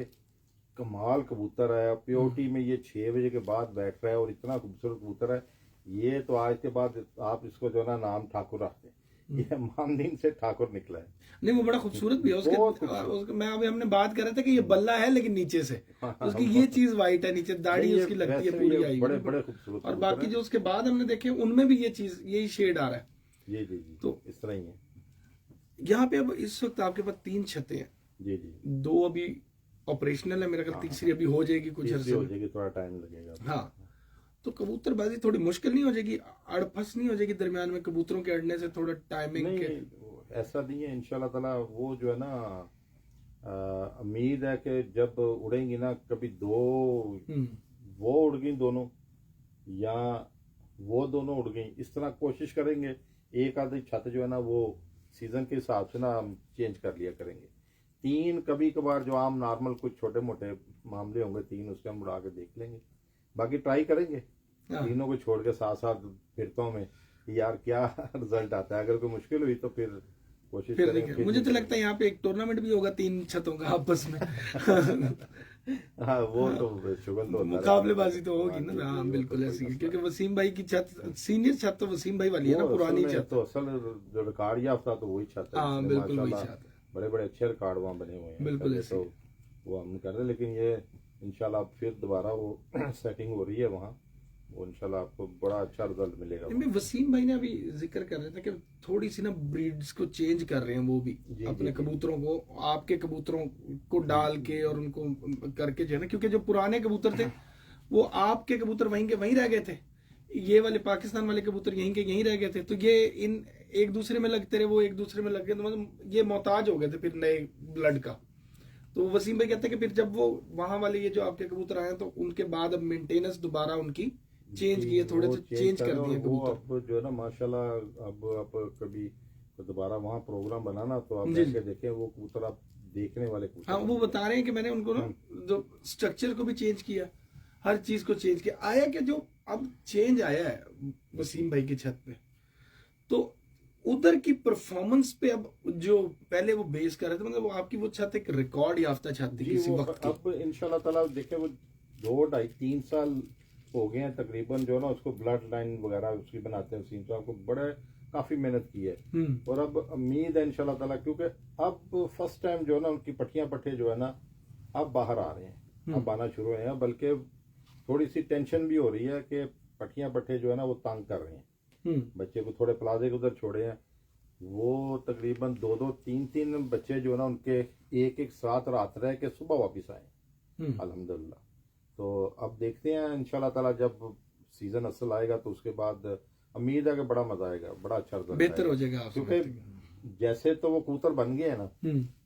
Speaker 3: कमाल कबूतर है, प्योरिटी में ये 6 बजे के बाद बैठ रहा है और इतना खूबसूरत कबूतर है, ये तो आज के बाद आप इसको जो है ना नाम ठाकुर रखते हैं। ये मामदीन से ठाकुर निकला है।
Speaker 2: नहीं वो बड़ा खूबसूरत भी है उसके मैं अभी हमने बात कर रहे थे कि ये बल्ला है लेकिन नीचे से उसकी ये चीज वाइट है, नीचे दाढ़ी उसकी लगती है पूरी आई
Speaker 3: बड़े बड़े खूबसूरत।
Speaker 2: और बाकी जो उसके बाद हमने देखे उनमें भी ये चीज यही शेड आ रहा है।
Speaker 3: जी जी जी,
Speaker 2: तो
Speaker 3: इस तरह ही है।
Speaker 2: यहाँ पे अब इस वक्त आपके पास 3 छतें हैं।
Speaker 3: जी जी,
Speaker 2: 2 अभी ऑपरेशनल है, मेरा ख्याल तीसरी अभी हो जाएगी कुछ
Speaker 3: तीसरी
Speaker 2: अर्से
Speaker 3: हो
Speaker 2: में।
Speaker 3: जाएगी, थोड़ा टाइम लगेगा।
Speaker 2: हाँ, तो कबूतरबाजी थोड़ी मुश्किल नहीं हो जाएगी, अड़फस नहीं हो जाएगी दरमियान में कबूतरों के अड़ने से, थोड़ा टाइमिंग के?
Speaker 3: नहीं ऐसा नहीं है, इंशाल्लाह ताला वो जो है ना उम्मीद है कि जब उड़ेंगी ना कभी 2 वो उड़ गई दोनों या वो दोनों उड़ गई, इस तरह कोशिश करेंगे। एक आधी छत जो है ना वो सीजन के हिसाब से ना हम चेंज कर लिया करेंगे। 3 कभी कभार जो आम नॉर्मल कुछ छोटे मोटे मामले होंगे 3 उसके हम उड़ा के देख लेंगे, बाकी ट्राई करेंगे तीनों को छोड़ के साथ साथ फिरतों में यार क्या रिजल्ट आता है। अगर कोई मुश्किल हुई तो फिर कोशिश
Speaker 2: फिर
Speaker 3: करेंगे।
Speaker 2: मुझे तो लगता है यहाँ पे एक टूर्नामेंट भी होगा 3 छतों का आपस में।
Speaker 3: हाँ वो तो शुगल तो
Speaker 2: मुकाबलेबाजी तो होगी ना। हाँ बिल्कुल ऐसी है, क्योंकि वसीम भाई की छत सीनियर छत तो वसीम भाई वाली है ना, पुरानी छत।
Speaker 3: तो असल जो रिकॉर्ड याफ्ता तो वही छत है।
Speaker 2: हाँ बिल्कुल वही छत है।
Speaker 3: बड़े बड़े अच्छे रिकॉर्ड वहाँ बने हुए हैं।
Speaker 2: बिल्कुल
Speaker 3: तो वो हम कर रहे हैं, लेकिन ये इंशाल्लाह फिर दोबारा वो सेटिंग हो रही है वहाँ, वो इंशाल्लाह आपको बड़ा अच्छा रिजल्ट मिलेगा।
Speaker 2: वसीम भाई ने अभी जिक्र कर रहे थे कि थोड़ी सी ना ब्रीड्स को चेंज कर रहे हैं वो भी अपने कबूतरों को, आपके कबूतरों को डाल के और उनको करके जो है ना, क्योंकि जो पुराने कबूतर थे वो आपके कबूतर वहीं के वहीं रह गए थे, ये वाले पाकिस्तान वाले कबूतर यहीं के यहीं रह गए थे, तो ये इन एक दूसरे में लगते रहे, वो एक दूसरे में लग गए, तो मतलब ये मोहताज हो गए थे फिर नए ब्लड का। तो वसीम भाई कहते हैं कि फिर जब वो वहां वाले ये जो आपके कबूतर आए तो उनके बाद अब मेंटेनेंस दोबारा उनकी चेंज किए, थोड़े से चेंज कर दिए कबूतर।
Speaker 3: अब जो है ना माशाल्लाह अब कभी तो दोबारा वहाँ प्रोग्राम बनाना तो आप जाके देखें, वो कबूतर आप देखने वाले कबूतर।
Speaker 2: हाँ वो बता रहे हैं कि मैंने उनको ना जो स्ट्रक्चर को भी चेंज किया, हर चीज को चेंज किया। आया कि जो अब चेंज आया है वसीम भाई की छत पे, तो उधर की परफॉर्मेंस पे अब जो पहले वो बेस कर रहे थे, मतलब वो आपकी वो छत एक रिकॉर्ड याफ्ता छत थी किसी वक्त की।
Speaker 3: अब इंशाल्लाह ताला देखें वो 2-2.5-3 साल हो गए हैं तकरीबन, जो ना उसको ब्लड लाइन वगैरह उसकी बनाते हैं सीन, तो आपको बड़े काफी मेहनत की है। और अब उम्मीद है इंशाल्लाह ताला, क्योंकि अब फर्स्ट टाइम जो है ना उनकी पट्टियां पट्टे जो है ना अब बाहर आ रहे हैं, अब आना शुरू हुए हैं, बल्कि थोड़ी सी टेंशन भी हो रही है कि पट्टियां पट्टे जो है ना वो तंग कर रहे हैं बच्चे को। थोड़े प्लाजे के उधर छोड़े हैं, वो तकरीबन 2-2, 3-3 बच्चे जो है ना उनके एक साथ रात रह के सुबह वापिस आए अल्हम्दुलिल्लाह। तो अब देखते हैं इंशाल्लाह ताला जब सीजन असल आएगा तो उसके बाद उम्मीद है कि बड़ा मजा आएगा, बड़ा अच्छा रिजल्ट
Speaker 2: बेहतर हो जाएगा।
Speaker 3: क्योंकि जैसे तो वो कबूतर बन गए हैं ना,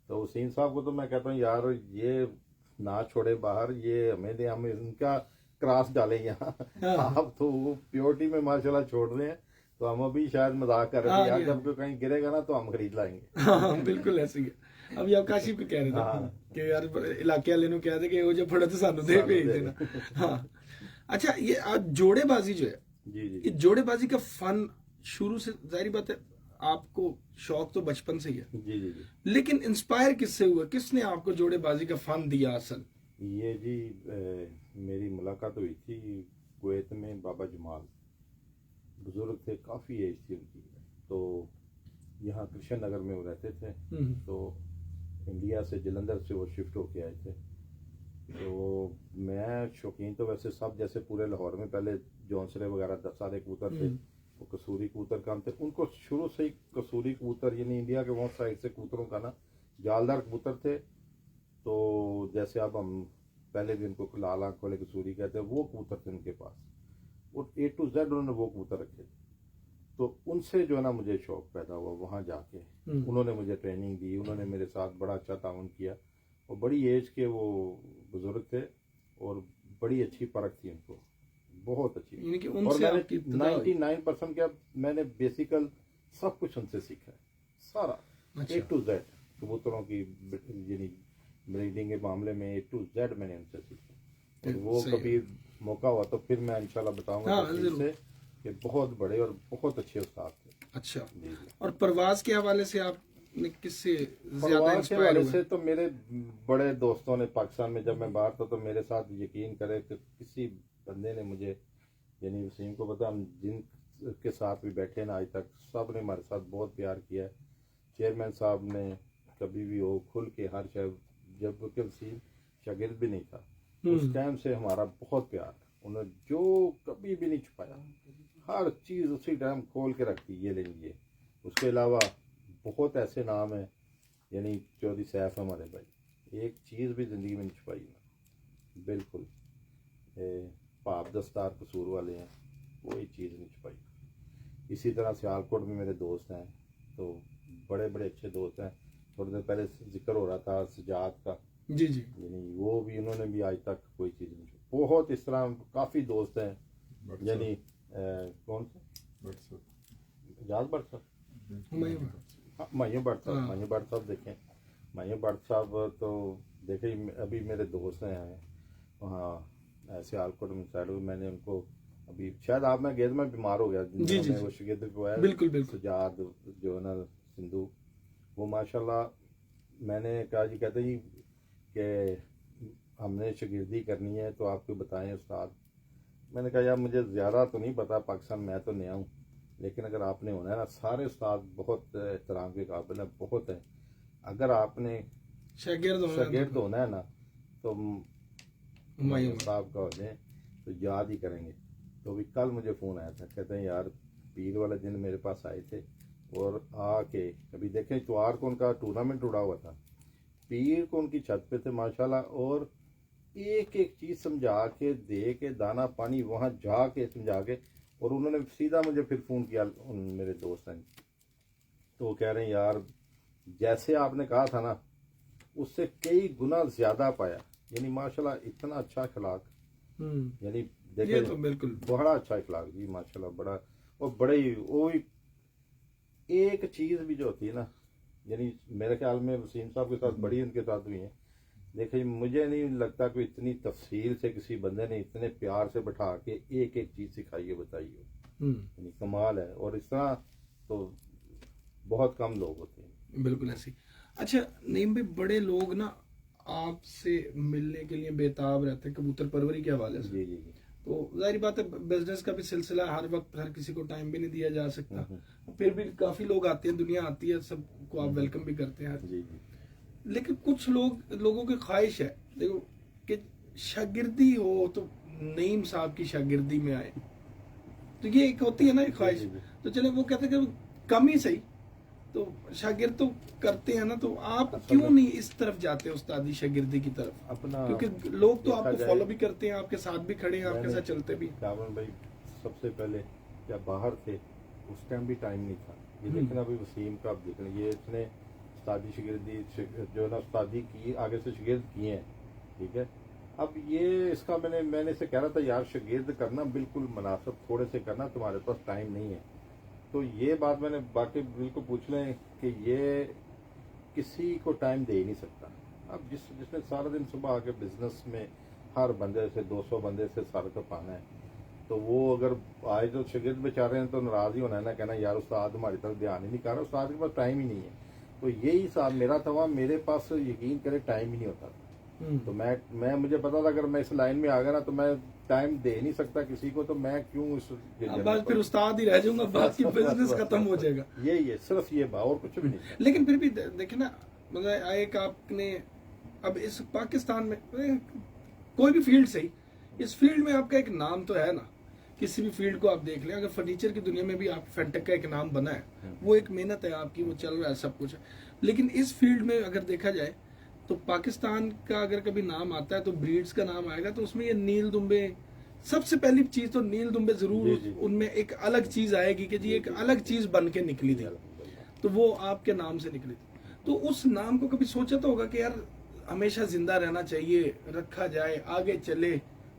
Speaker 3: तो हुसैन साहब को तो मैं कहता हूँ यार ये ना छोड़े बाहर, ये हमें दे, हम इनका क्रॉस डालें यहाँ। आप तो वो प्योरिटी में माशाल्लाह छोड़ रहे हैं, तो हम अभी शायद मजाक कर रहे थे यार जब कहीं गिरेगा ना तो हम खरीद लाएंगे।
Speaker 2: हाँ बिल्कुल ऐसे ही। अभी आप काशिफ को कह रहे थे कि यार इलाके वाले ने कहा था कि वो जो पड़ा तो सानू दे भेज देना। हाँ अच्छा, ये आज जोड़ेबाजी जो है,
Speaker 3: जी जी,
Speaker 2: ये जोड़ेबाजी का फन शुरू से, जाहिर बात है आपको शौक तो बचपन से ही है,
Speaker 3: जी जी जी,
Speaker 2: लेकिन इंस्पायर किससे हुआ, किसने आपको जोड़ेबाजी का फन दिया असल?
Speaker 3: ये जी मेरी मुलाकात हुई थी कुवैत में, बाबा जमाल बुजुर्ग थे, काफ़ी एज थी उनकी, तो यहाँ कृष्ण नगर में वो रहते थे। तो इंडिया से जलंधर से वो शिफ्ट होके आए थे, तो मैं शौकीन तो वैसे सब, जैसे पूरे लाहौर में पहले जौनसरे वगैरह सारे कबूतर थे, वो कसूरी कबूतर काम थे, उनको शुरू से ही कसूरी कबूतर, यानी इंडिया के बहुत साइड से कबूतरों का ना जालदार कबूतर थे। तो जैसे अब हम पहले भी उनको लाल आंख वाले कसूरी कहते हैं, वो कबूतर थे उनके पास, और A to Z उन्होंने वो कबूतर रखे। तो उनसे जो है ना मुझे शौक पैदा हुआ वहाँ जाके। उन्होंने मुझे ट्रेनिंग दी, उन्होंने मेरे साथ बड़ा अच्छा ताउन किया, और बड़ी एज के वो बुजुर्ग थे, और बड़ी अच्छी परख थी उनको, बहुत अच्छी।
Speaker 2: यानी कि
Speaker 3: और
Speaker 2: उनसे
Speaker 3: मैंने
Speaker 2: आपकी इब्तिदा हुई।
Speaker 3: 99% क्या मैंने बेसिकल सब कुछ उनसे सीखा है, सारा
Speaker 2: अच्छा।
Speaker 3: A to Z कबूतरों की यानी ब्रीडिंग के मामले में A to Z मैंने उनसे सीखा। और वो
Speaker 2: सही
Speaker 3: कभी मौका हुआ तो फिर मैं इंशाल्लाह बताऊंगा
Speaker 2: हाँ,
Speaker 3: तफसील
Speaker 2: जरूर।
Speaker 3: से कि बहुत बड़े और बहुत अच्छे उस्ताद थे।
Speaker 2: अच्छा।
Speaker 3: जी जी।
Speaker 2: और परवाज के हवाले से आपने किससे ज्यादा
Speaker 3: परवाज के
Speaker 2: इंस्पायर
Speaker 3: हवाले
Speaker 2: हुए?
Speaker 3: से तो मेरे बड़े दोस्तों ने, पाकिस्तान में जब मैं बाहर था तो मेरे साथ यकीन करे कि किसी बंदे ने मुझे, यानी वसीम को पता, हम जिन के साथ भी बैठे ना आज तक, सब ने हमारे साथ बहुत प्यार किया है। चेयरमैन साहब ने कभी भी वो खुल के हर शय, जब कि वसीम शागिर्द भी नहीं था उस टाइम से हमारा बहुत प्यार, उन्होंने जो कभी भी नहीं छुपाया, हर चीज़ उसी टाइम खोल के रखती, ये ले लीजिए। उसके अलावा बहुत ऐसे नाम हैं, यानी चौधरी सैफ हमारे भाई, एक चीज़ भी ज़िंदगी में नहीं छुपाई ना, बिल्कुल। पाप दस्तार कसूर वाले हैं, कोई चीज़ नहीं छुपाई। इसी तरह सियालकोट में मेरे दोस्त हैं, तो बड़े बड़े अच्छे दोस्त हैं। थोड़ी देर पहले जिक्र हो रहा था सजाद का,
Speaker 2: जी जी।
Speaker 3: यानी वो भी, उन्होंने भी आज तक कोई चीज़ नहीं छुपाई। बहुत इस तरह काफ़ी दोस्त हैं, यानी कौन से एजाज भट्ट साहब, हाँ मायूं भट्ट साहब, मायूं भट्ट साहब देखें, मायूं भट्ट साहब तो देखें अभी मेरे दोस्त हैं वहाँ सियालकोट में साइड में। मैंने उनको अभी शायद आप मैं गेद में बीमार हो गया,
Speaker 2: जी जी,
Speaker 3: वो शागिर्द को आया,
Speaker 2: बिल्कुल बिल्कुल।
Speaker 3: सजाद जो है ना सिंधु, वो माशाल्लाह मैंने कहा जी, कहते जी कि हमने शागिर्दी करनी है तो आपको बताएं उस्ताद। मैंने कहा यार मुझे ज़्यादा तो नहीं पता, पाकिस्तान मैं तो नया हूँ, लेकिन अगर आपने होना है ना, सारे उस्ताद बहुत एहतराम के काबिल हैं, बहुत हैं। अगर आपने शागिर्द होना है ना तो हुमायूं साहब का हो जाए तो याद ही करेंगे। तो अभी कल मुझे फ़ोन आया था, कहते हैं यार पीर वाले दिन मेरे पास आए थे और आके अभी देखें इतवार को उनका टूर्नामेंट उड़ा हुआ था, पीर को उनकी छत पे थे माशाल्लाह, और एक एक चीज़ समझा के दे के दाना पानी वहाँ जा के समझा के, और उन्होंने सीधा मुझे फिर फ़ोन किया उन मेरे दोस्त ने, तो वो कह रहे हैं यार जैसे आपने कहा था ना उससे कई गुना ज़्यादा पाया, यानी माशाल्लाह इतना अच्छा अखलाक, यानी देखिए
Speaker 2: तो बिल्कुल
Speaker 3: बड़ा अच्छा अखलाक जी माशाल्लाह, बड़ा। और बड़े ही वो एक चीज़ भी जो होती है ना, यानी मेरे ख्याल में वसीम साहब के साथ बड़ी उनके साथ हुई है। देखिए मुझे नहीं लगता कि इतनी तफसील से किसी बंदे ने इतने प्यार से बैठा के एक एक चीज़ सिखाई है, बताई हो, यानी कमाल है। और इस तरह तो बहुत कम लोग होते हैं।
Speaker 2: बिल्कुल ऐसी। अच्छा नईम भाई, बड़े लोग ना आपसे मिलने के लिए बेताब रहते हैं कबूतर परवरी के हवाले से।
Speaker 3: जी जी जी।
Speaker 2: तो जाहिर बात है बिजनेस का भी सिलसिला, हर वक्त हर किसी को टाइम भी नहीं दिया जा सकता, फिर भी काफी लोग आते हैं, दुनिया आती है, सबको आप वेलकम भी करते हैं।
Speaker 3: जी जी।
Speaker 2: लेकिन कुछ लोगों की ख्वाहिश है देखो कि शागिर्दी हो तो नईम साहब की शागिर्दी में आए, तो ये एक होती है ना एक ख्वाहिश। तो चले वो कहते हैं कि कम ही सही, तो शागिर्द तो करते हैं ना, तो आप क्यों नहीं इस तरफ जाते उस्तादी शागिर्दी की तरफ
Speaker 3: अपना,
Speaker 2: क्योंकि लोग तो आपको फॉलो भी करते हैं, आपके साथ भी खड़े हैं, आपके साथ चलते भी।
Speaker 3: कावन भाई सबसे पहले जब बाहर थे उस टाइम भी टाइम नहीं था। ये देखना भाई वसीम का, आप देख लें, ये इसने उस्तादी शागिर्दी जो है ना उस्तादी की, आगे से शागिर्द किए हैं, ठीक है। अब ये इसका मैंने इसे कह रहा था यार शागिर्द करना बिल्कुल मुनासिब, थोड़े से करना, तुम्हारे पास टाइम नहीं है। तो ये बात मैंने बाकी बिल्कुल पूछ लें कि ये किसी को टाइम दे ही नहीं सकता। अब जिसने सारा दिन सुबह आके बिजनेस में हर बंदे से 200 बंदे से सर कपाना है, तो वो अगर आए तो शागिर्द बेचारे हैं तो नाराज ही होना है ना, कहना यार उस्ताद हमारी तरफ ध्यान ही नहीं कर रहा, उस्ताद के पास टाइम ही नहीं है। तो यही साथ मेरा था, वहाँ मेरे पास यकीन करे टाइम ही नहीं होता था। तो मैं मुझे पता था अगर मैं इस लाइन में आ गया ना तो मैं टाइम दे नहीं सकता किसी को, तो मैं क्यों इस
Speaker 2: बस फिर उस्ताद ही रह जाऊंगा, बाकी बिजनेस खत्म हो जाएगा।
Speaker 3: यही है, सिर्फ ये बात और कुछ भी नहीं।
Speaker 2: लेकिन फिर भी देखे ना, मतलब एक आपने अब इस पाकिस्तान में कोई भी फील्ड से ही, इस फील्ड में आपका एक नाम तो है ना, किसी भी फील्ड को आप देख लें, अगर फर्नीचर की दुनिया में भी आप फेंटेक का एक नाम बना है, वो एक मेहनत है आपकी, वो चल रहा है, सब कुछ है। लेकिन इस फील्ड में अगर देखा जाए तो पाकिस्तान का अगर कभी नाम आता है तो ब्रीड्स का नाम आएगा तो उसमें ये नील दुम्बे, सबसे पहली चीज तो नील दुम्बे जरूर
Speaker 3: जी।
Speaker 2: उनमें एक अलग चीज आएगी कि जी एक अलग चीज बन के निकली थी, तो वो आपके नाम से निकली थी। तो उस नाम को कभी सोचा तो होगा कि यार हमेशा जिंदा रहना चाहिए, रखा जाए, आगे चले,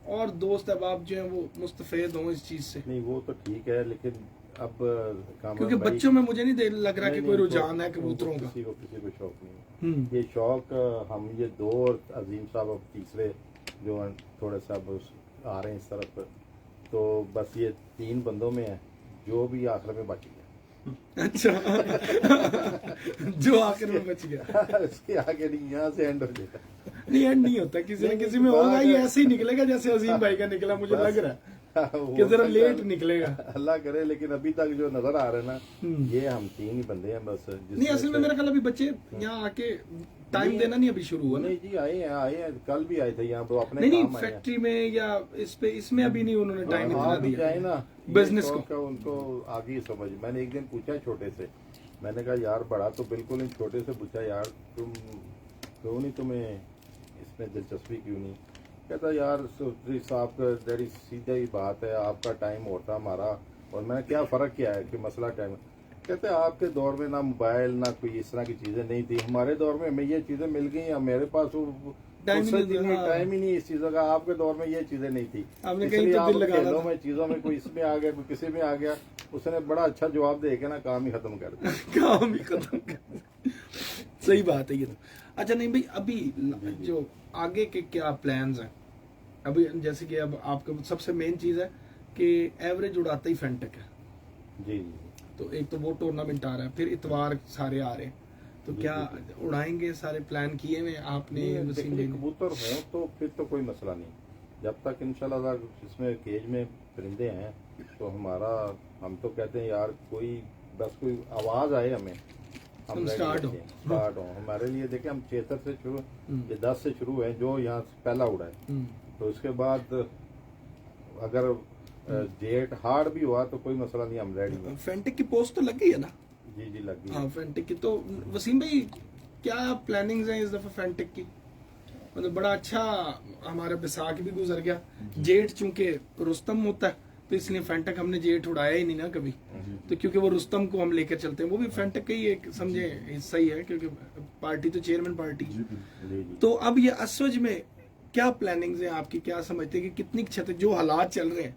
Speaker 2: और दोस्त अहबाब जो हैं वो मुस्तफेद हों इस चीज से।
Speaker 3: नहीं वो तो ठीक है, लेकिन अब कामरान
Speaker 2: क्योंकि
Speaker 3: भाई-
Speaker 2: बच्चों में मुझे नहीं लग रहा कि
Speaker 3: नहीं,
Speaker 2: कोई
Speaker 3: नहीं,
Speaker 2: रुझान है
Speaker 3: उनको-
Speaker 2: कबूतरों का।
Speaker 3: किसी को शौक नहीं है।
Speaker 2: हम्म।
Speaker 3: ये शौक हम ये दो और अजीम साहब अब तीसरे जो हैं थोड़े सा अब आ रहे हैं इस तरफ, तो बस ये 3 बंदों में है जो भी आखिर में बच गया।
Speaker 2: अच्छा जो आखिर में बच गया।
Speaker 3: इसके आगे नहीं, यहाँ से एंड हो जाएगा।
Speaker 2: नहीं एंड नहीं होता, किसी न किसी में होगा, ये ऐसे ही निकलेगा जैसे अजीम भाई का निकला, मुझे लग रहा है कि जरा लेट निकलेगा।
Speaker 3: अल्लाह करे, लेकिन अभी तक जो नजर आ रहे हैं
Speaker 2: हम्म।
Speaker 3: ना, ये हम 3 ही बंदे हैं बस।
Speaker 2: नहीं असल में मेरा ख्याल अभी बच्चे यहाँ आके टाइम देना नहीं अभी शुरू हुआ ना।
Speaker 3: नहीं जी, आए हैं, कल भी आए थे यहाँ पे अपने
Speaker 2: नहीं
Speaker 3: काम आए हैं।
Speaker 2: फैक्ट्री में या इसमें अभी नहीं उन्होंने टाइम इतना
Speaker 3: हाँ,
Speaker 2: दिया
Speaker 3: जाए ना
Speaker 2: बिजनेस
Speaker 3: ये
Speaker 2: को।
Speaker 3: शौक है उनको आगे ही समझ। मैंने एक दिन पूछा छोटे से, मैंने कहा यार बड़ा तो बिल्कुल नहीं, छोटे से पूछा यार तुम क्यों नहीं, तुम्हें इसमें दिलचस्पी क्यों नहीं? कहता यार चौधरी साहब का डैडी सीधा ही बात है, आपका टाइम होता हमारा, और मैंने क्या फ़र्क क्या है कि मसला टाइम। कहते आपके दौर में ना मोबाइल ना कोई इस तरह की चीज़ें नहीं थी, हमारे दौर में हमें ये चीज़ें मिल गई हैं, मेरे पास वो
Speaker 2: टाइम ही नहीं था।
Speaker 3: टाइम ही नहीं इस चीज़ों का। आपके दौर में ये चीज़ें नहीं थी,
Speaker 2: आपने कहीं
Speaker 3: इसलिए
Speaker 2: तो
Speaker 3: आप
Speaker 2: दिल लगाना
Speaker 3: खेलों
Speaker 2: था।
Speaker 3: में चीज़ों में कोई इसमें आ गया, कोई किसी में आ गया, उसने बड़ा अच्छा जवाब दे के ना काम ही खत्म कर दिया।
Speaker 2: काम ही खत्म कर। सही बात है ये तो। अच्छा नहीं भाई, अभी जो आगे के क्या प्लान्स हैं अभी, जैसे कि अब आपका सबसे मेन चीज है कि एवरेज उड़ाता ही फेंटेक है,
Speaker 3: जी जी।
Speaker 2: तो एक तो वो टूर्नामेंट आ रहा है, फिर इतवार सारे आ रहे हैं, तो क्या उड़ाएंगे? सारे प्लान किए हुए आपने? वसीम
Speaker 3: देखिए
Speaker 2: भाई ने?
Speaker 3: कबूतर हो तो फिर तो कोई मसला नहीं, जब तक इंशाल्लाह इसमें केज में परिंदे हैं तो हमारा, हम तो कहते हैं यार कोई बस कोई आवाज आए हमें,
Speaker 2: हम स्टार्ट हो।
Speaker 3: स्टार्ट हो। हमारे लिए देखें हम 76 से शुरू, ये 10 से शुरू है जो यहाँ से पहला उड़ा है, तो उसके बाद अगर जेट हार्ड भी हुआ तो कोई मसला नहीं, हम रेडी हैं।
Speaker 2: फेंटेक की पोस्ट तो लग गई है ना?
Speaker 3: जी जी लग गई।
Speaker 2: हाँ फेंटेक की तो। वसीम भाई क्या प्लानिंग्स हैं इस दफा फेंटेक की? मतलब बड़ा अच्छा हमारा बैसाख भी गुजर गया, जेठ चूंकि रुस्तम होता है तो इसलिए फेंटेक हमने जेठ उड़ाया ही नहीं ना कभी, तो क्योंकि वो रुस्तम को हम लेकर चलते हैं, वो भी फेंटेक का ही एक समझे हिस्सा ही है, क्योंकि पार्टी तो चेयरमैन पार्टी है।
Speaker 3: जी जी।
Speaker 2: तो अब ये असवज में क्या प्लानिंग्स हैं आपकी? क्या समझते हैं कि कितनी छतें, जो हालात चल रहे हैं,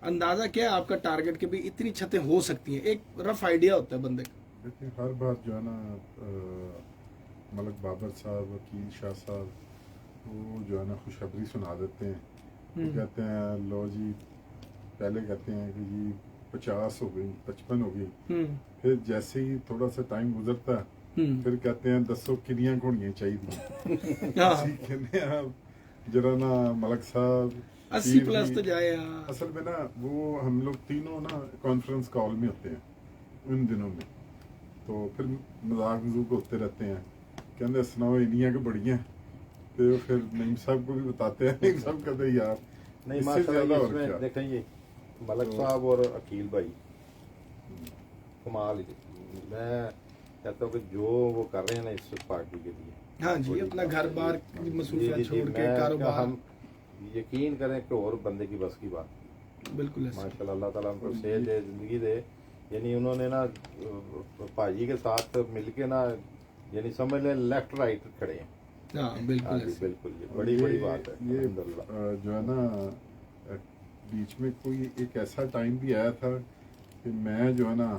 Speaker 2: अंदाजा क्या है आपका टारगेट के भी इतनी छतें हो सकती हैं? एक रफ आइडिया होता है बंदे का।
Speaker 1: देखिए हर बार जो है ना मलक बाबर साहब, वकील शाह साहब, वो जो है ना खुशखबरी सुना देते हैं, वो कहते हैं लो जी, पहले कहते हैं कि जी 50 हो गई, 55 हो गई, फिर जैसे ही थोड़ा सा टाइम गुजरता है फिर कहते हैं 10 किनियां घोड़ियां चाहिए।
Speaker 2: हाँ।
Speaker 1: ਅਸੀਂ ਕਹਿੰਦੇ ਆ जरा ना मलक साहब
Speaker 2: 80
Speaker 1: पीर
Speaker 2: प्लस
Speaker 1: भी-
Speaker 2: तो जाए यार।
Speaker 1: असल में ना वो हम लोग तीनों ना कॉन्फ्रेंस कॉल में होते हैं उन दिनों में, तो फिर मजाक मजूक होते रहते हैं, कहते सुनाओ इनियां के बड़ियां, तो फिर नईम साहब को भी बताते हैं, नईम साहब कहते हैं यार
Speaker 3: नहीं
Speaker 1: इससे ज्यादा
Speaker 3: माशाल्लाह
Speaker 1: और क्या।
Speaker 3: इसमें देखें ये मलक
Speaker 1: तो-
Speaker 3: साहब और अकील भाई कमाल ही। मैं कहता हूँ कि जो वो कर रहे हैं ना इस पार्टी के लिए,
Speaker 2: हाँ जी,
Speaker 3: बड़ी
Speaker 2: अपना
Speaker 3: बात
Speaker 2: घर
Speaker 3: है।
Speaker 2: बार
Speaker 3: जी,
Speaker 2: मसरूफियात
Speaker 3: जी, जी,
Speaker 2: छोड़ के
Speaker 3: मैं
Speaker 2: कारोबार।
Speaker 3: हम यकीन करें कि और बंदे की बस की बात,
Speaker 2: बिल्कुल ऐसे।
Speaker 3: माशाल्लाह अल्लाह ताला उनको सेहत दे, जिंदगी दे। यानी उन्होंने ना भाजी के साथ मिलके ना, यानी समझ लें लेफ्ट राइट खड़े हैं।
Speaker 2: हाँ
Speaker 3: हाँ
Speaker 2: बिल्कुल
Speaker 3: जी
Speaker 2: ऐसे।
Speaker 3: बिल्कुल, ये बड़ी बड़ी बात है
Speaker 1: ये
Speaker 3: अल्हम्दुलिल्लाह।
Speaker 1: जो है ना बीच में कोई एक ऐसा टाइम भी आया था कि मैं जो है ना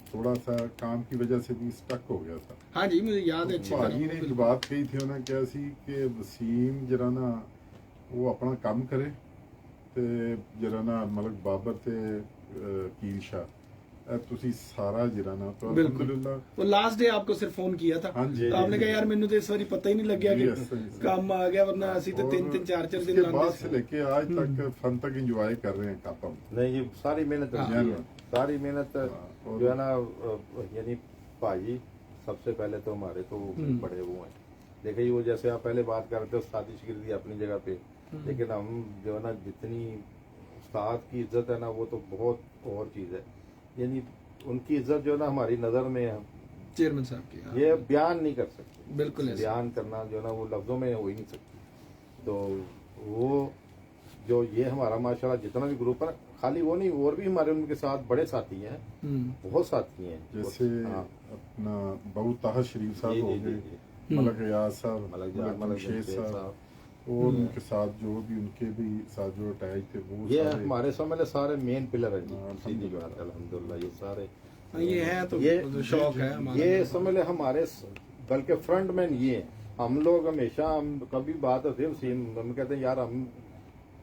Speaker 1: थोड़ा सा काम की वजह से भी स्टक हो गया था।
Speaker 2: हाँ जी मुझे याद है अच्छी
Speaker 1: भाजी ने
Speaker 2: तरह।
Speaker 1: एक बात कही थी उन्हें क्या सी कि वसीम जरा ना वो अपना काम करे ते जरा ना मलक बाबर ते कील शाह ਤੁਸੀਂ ਸਾਰਾ ਜਿਹੜਾ ਨਾ तो
Speaker 2: बिल्कुल।
Speaker 1: अल्हम्दुलिल्लाह
Speaker 2: वो लास्ट डे आपको सिर्फ फोन किया था,
Speaker 1: हाँ जी,
Speaker 2: तो आपने कहा यार मैंने तो इस बारी पता ही नहीं लग गया कि
Speaker 1: Yes, yes.
Speaker 2: काम आ गया, वरना असि तो
Speaker 1: और
Speaker 2: 3-3 4-4 दिन
Speaker 1: उसके बाद
Speaker 2: लाते
Speaker 1: से
Speaker 2: थे।
Speaker 1: लेके आज तक फन तक एंजॉय कर रहे हैं कापा में।
Speaker 3: नहीं ये सारी मेहनत
Speaker 2: हाँ।
Speaker 3: होती है, सारी मेहनत
Speaker 1: और-
Speaker 3: जो है ना यानी भाई सबसे पहले तो हमारे तो बड़े वो हैं। देखिए वो जैसे आप पहले बात कर रहे थे उस्तादी शिगिर्दी अपनी जगह पे, लेकिन हम जो है ना जितनी उस्ताद की इज्जत है ना वो तो बहुत और चीज़ है, यानी उनकी इज्जत जो है ना हमारी नज़र में है,
Speaker 2: चेयरमैन साहब की, हाँ।
Speaker 3: ये बयान नहीं कर सकते,
Speaker 2: बिल्कुल ऐसे।
Speaker 3: बयान करना जो है ना वो लफ्ज़ों में हो ही नहीं सकती। तो वो जो ये हमारा माशाल्लाह जितना भी ग्रुप है, खाली वो नहीं और भी हमारे उनके साथ बड़े साथी हैं, बहुत साथी हैं,
Speaker 1: जैसे
Speaker 3: हाँ।
Speaker 1: अपना बहु ताहा शरीफ साहब हो गए, मलक रियाज साहब, मलक शेख साहब, और उनके साथ जो भी उनके भी साथ जो अटैच थे वो
Speaker 3: ये
Speaker 1: सारे
Speaker 3: हमारे समझ सारे मेन पिलर है जी,
Speaker 1: हाँ,
Speaker 3: सीधी बात है, अल्हम्दुलिल्लाह ये सारे
Speaker 2: ये है तो
Speaker 3: ये
Speaker 2: शौक है हमारा।
Speaker 3: ये समझ ले हमारे बल्कि फ्रंट मैन ये हैं। हम लोग हमेशा हम कभी बात होती है वसीम, हम कहते हैं यार हम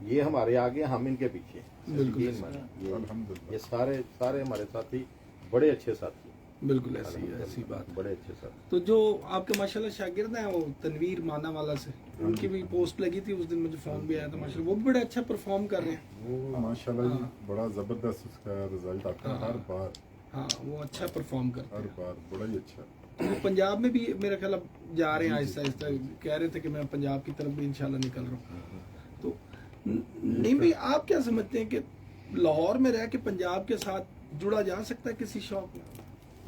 Speaker 3: ये हमारे आगे हम इनके पीछे,
Speaker 2: बिल्कुल
Speaker 3: ये सारे
Speaker 1: अल्हम्दुलिल्लाह
Speaker 3: सारे हमारे साथी बड़े अच्छे साथी,
Speaker 2: बिल्कुल ऐसी बात।
Speaker 3: बड़े अच्छे साथी।
Speaker 2: तो जो आपके माशाल्लाह शागिर्द हैं वो तनवीर माना वाला से, उनकी भी पोस्ट लगी थी उस दिन, मुझे फोन भी आया था माशाल्लाह, वो भी बड़ा अच्छा परफॉर्म कर रहे हैं।
Speaker 1: वो माशाल्लाह जी बड़ा जबरदस्त उसका रिजल्ट आता है हर बार,
Speaker 2: हाँ वो अच्छा परफॉर्म करते
Speaker 1: हर
Speaker 2: हैं।
Speaker 1: बार बड़ा ही अच्छा।
Speaker 2: तो वो पंजाब में भी मेरा ख्याल अब जा रहे हैं आहिस्ता आहिस्ता, कह रहे थे कि मैं पंजाब की तरफ भी इंशाल्लाह निकल रहा हूँ। तो नहीं भाई, आप क्या समझते हैं कि लाहौर में रह के पंजाब के साथ जुड़ा जा सकता है किसी शौक में?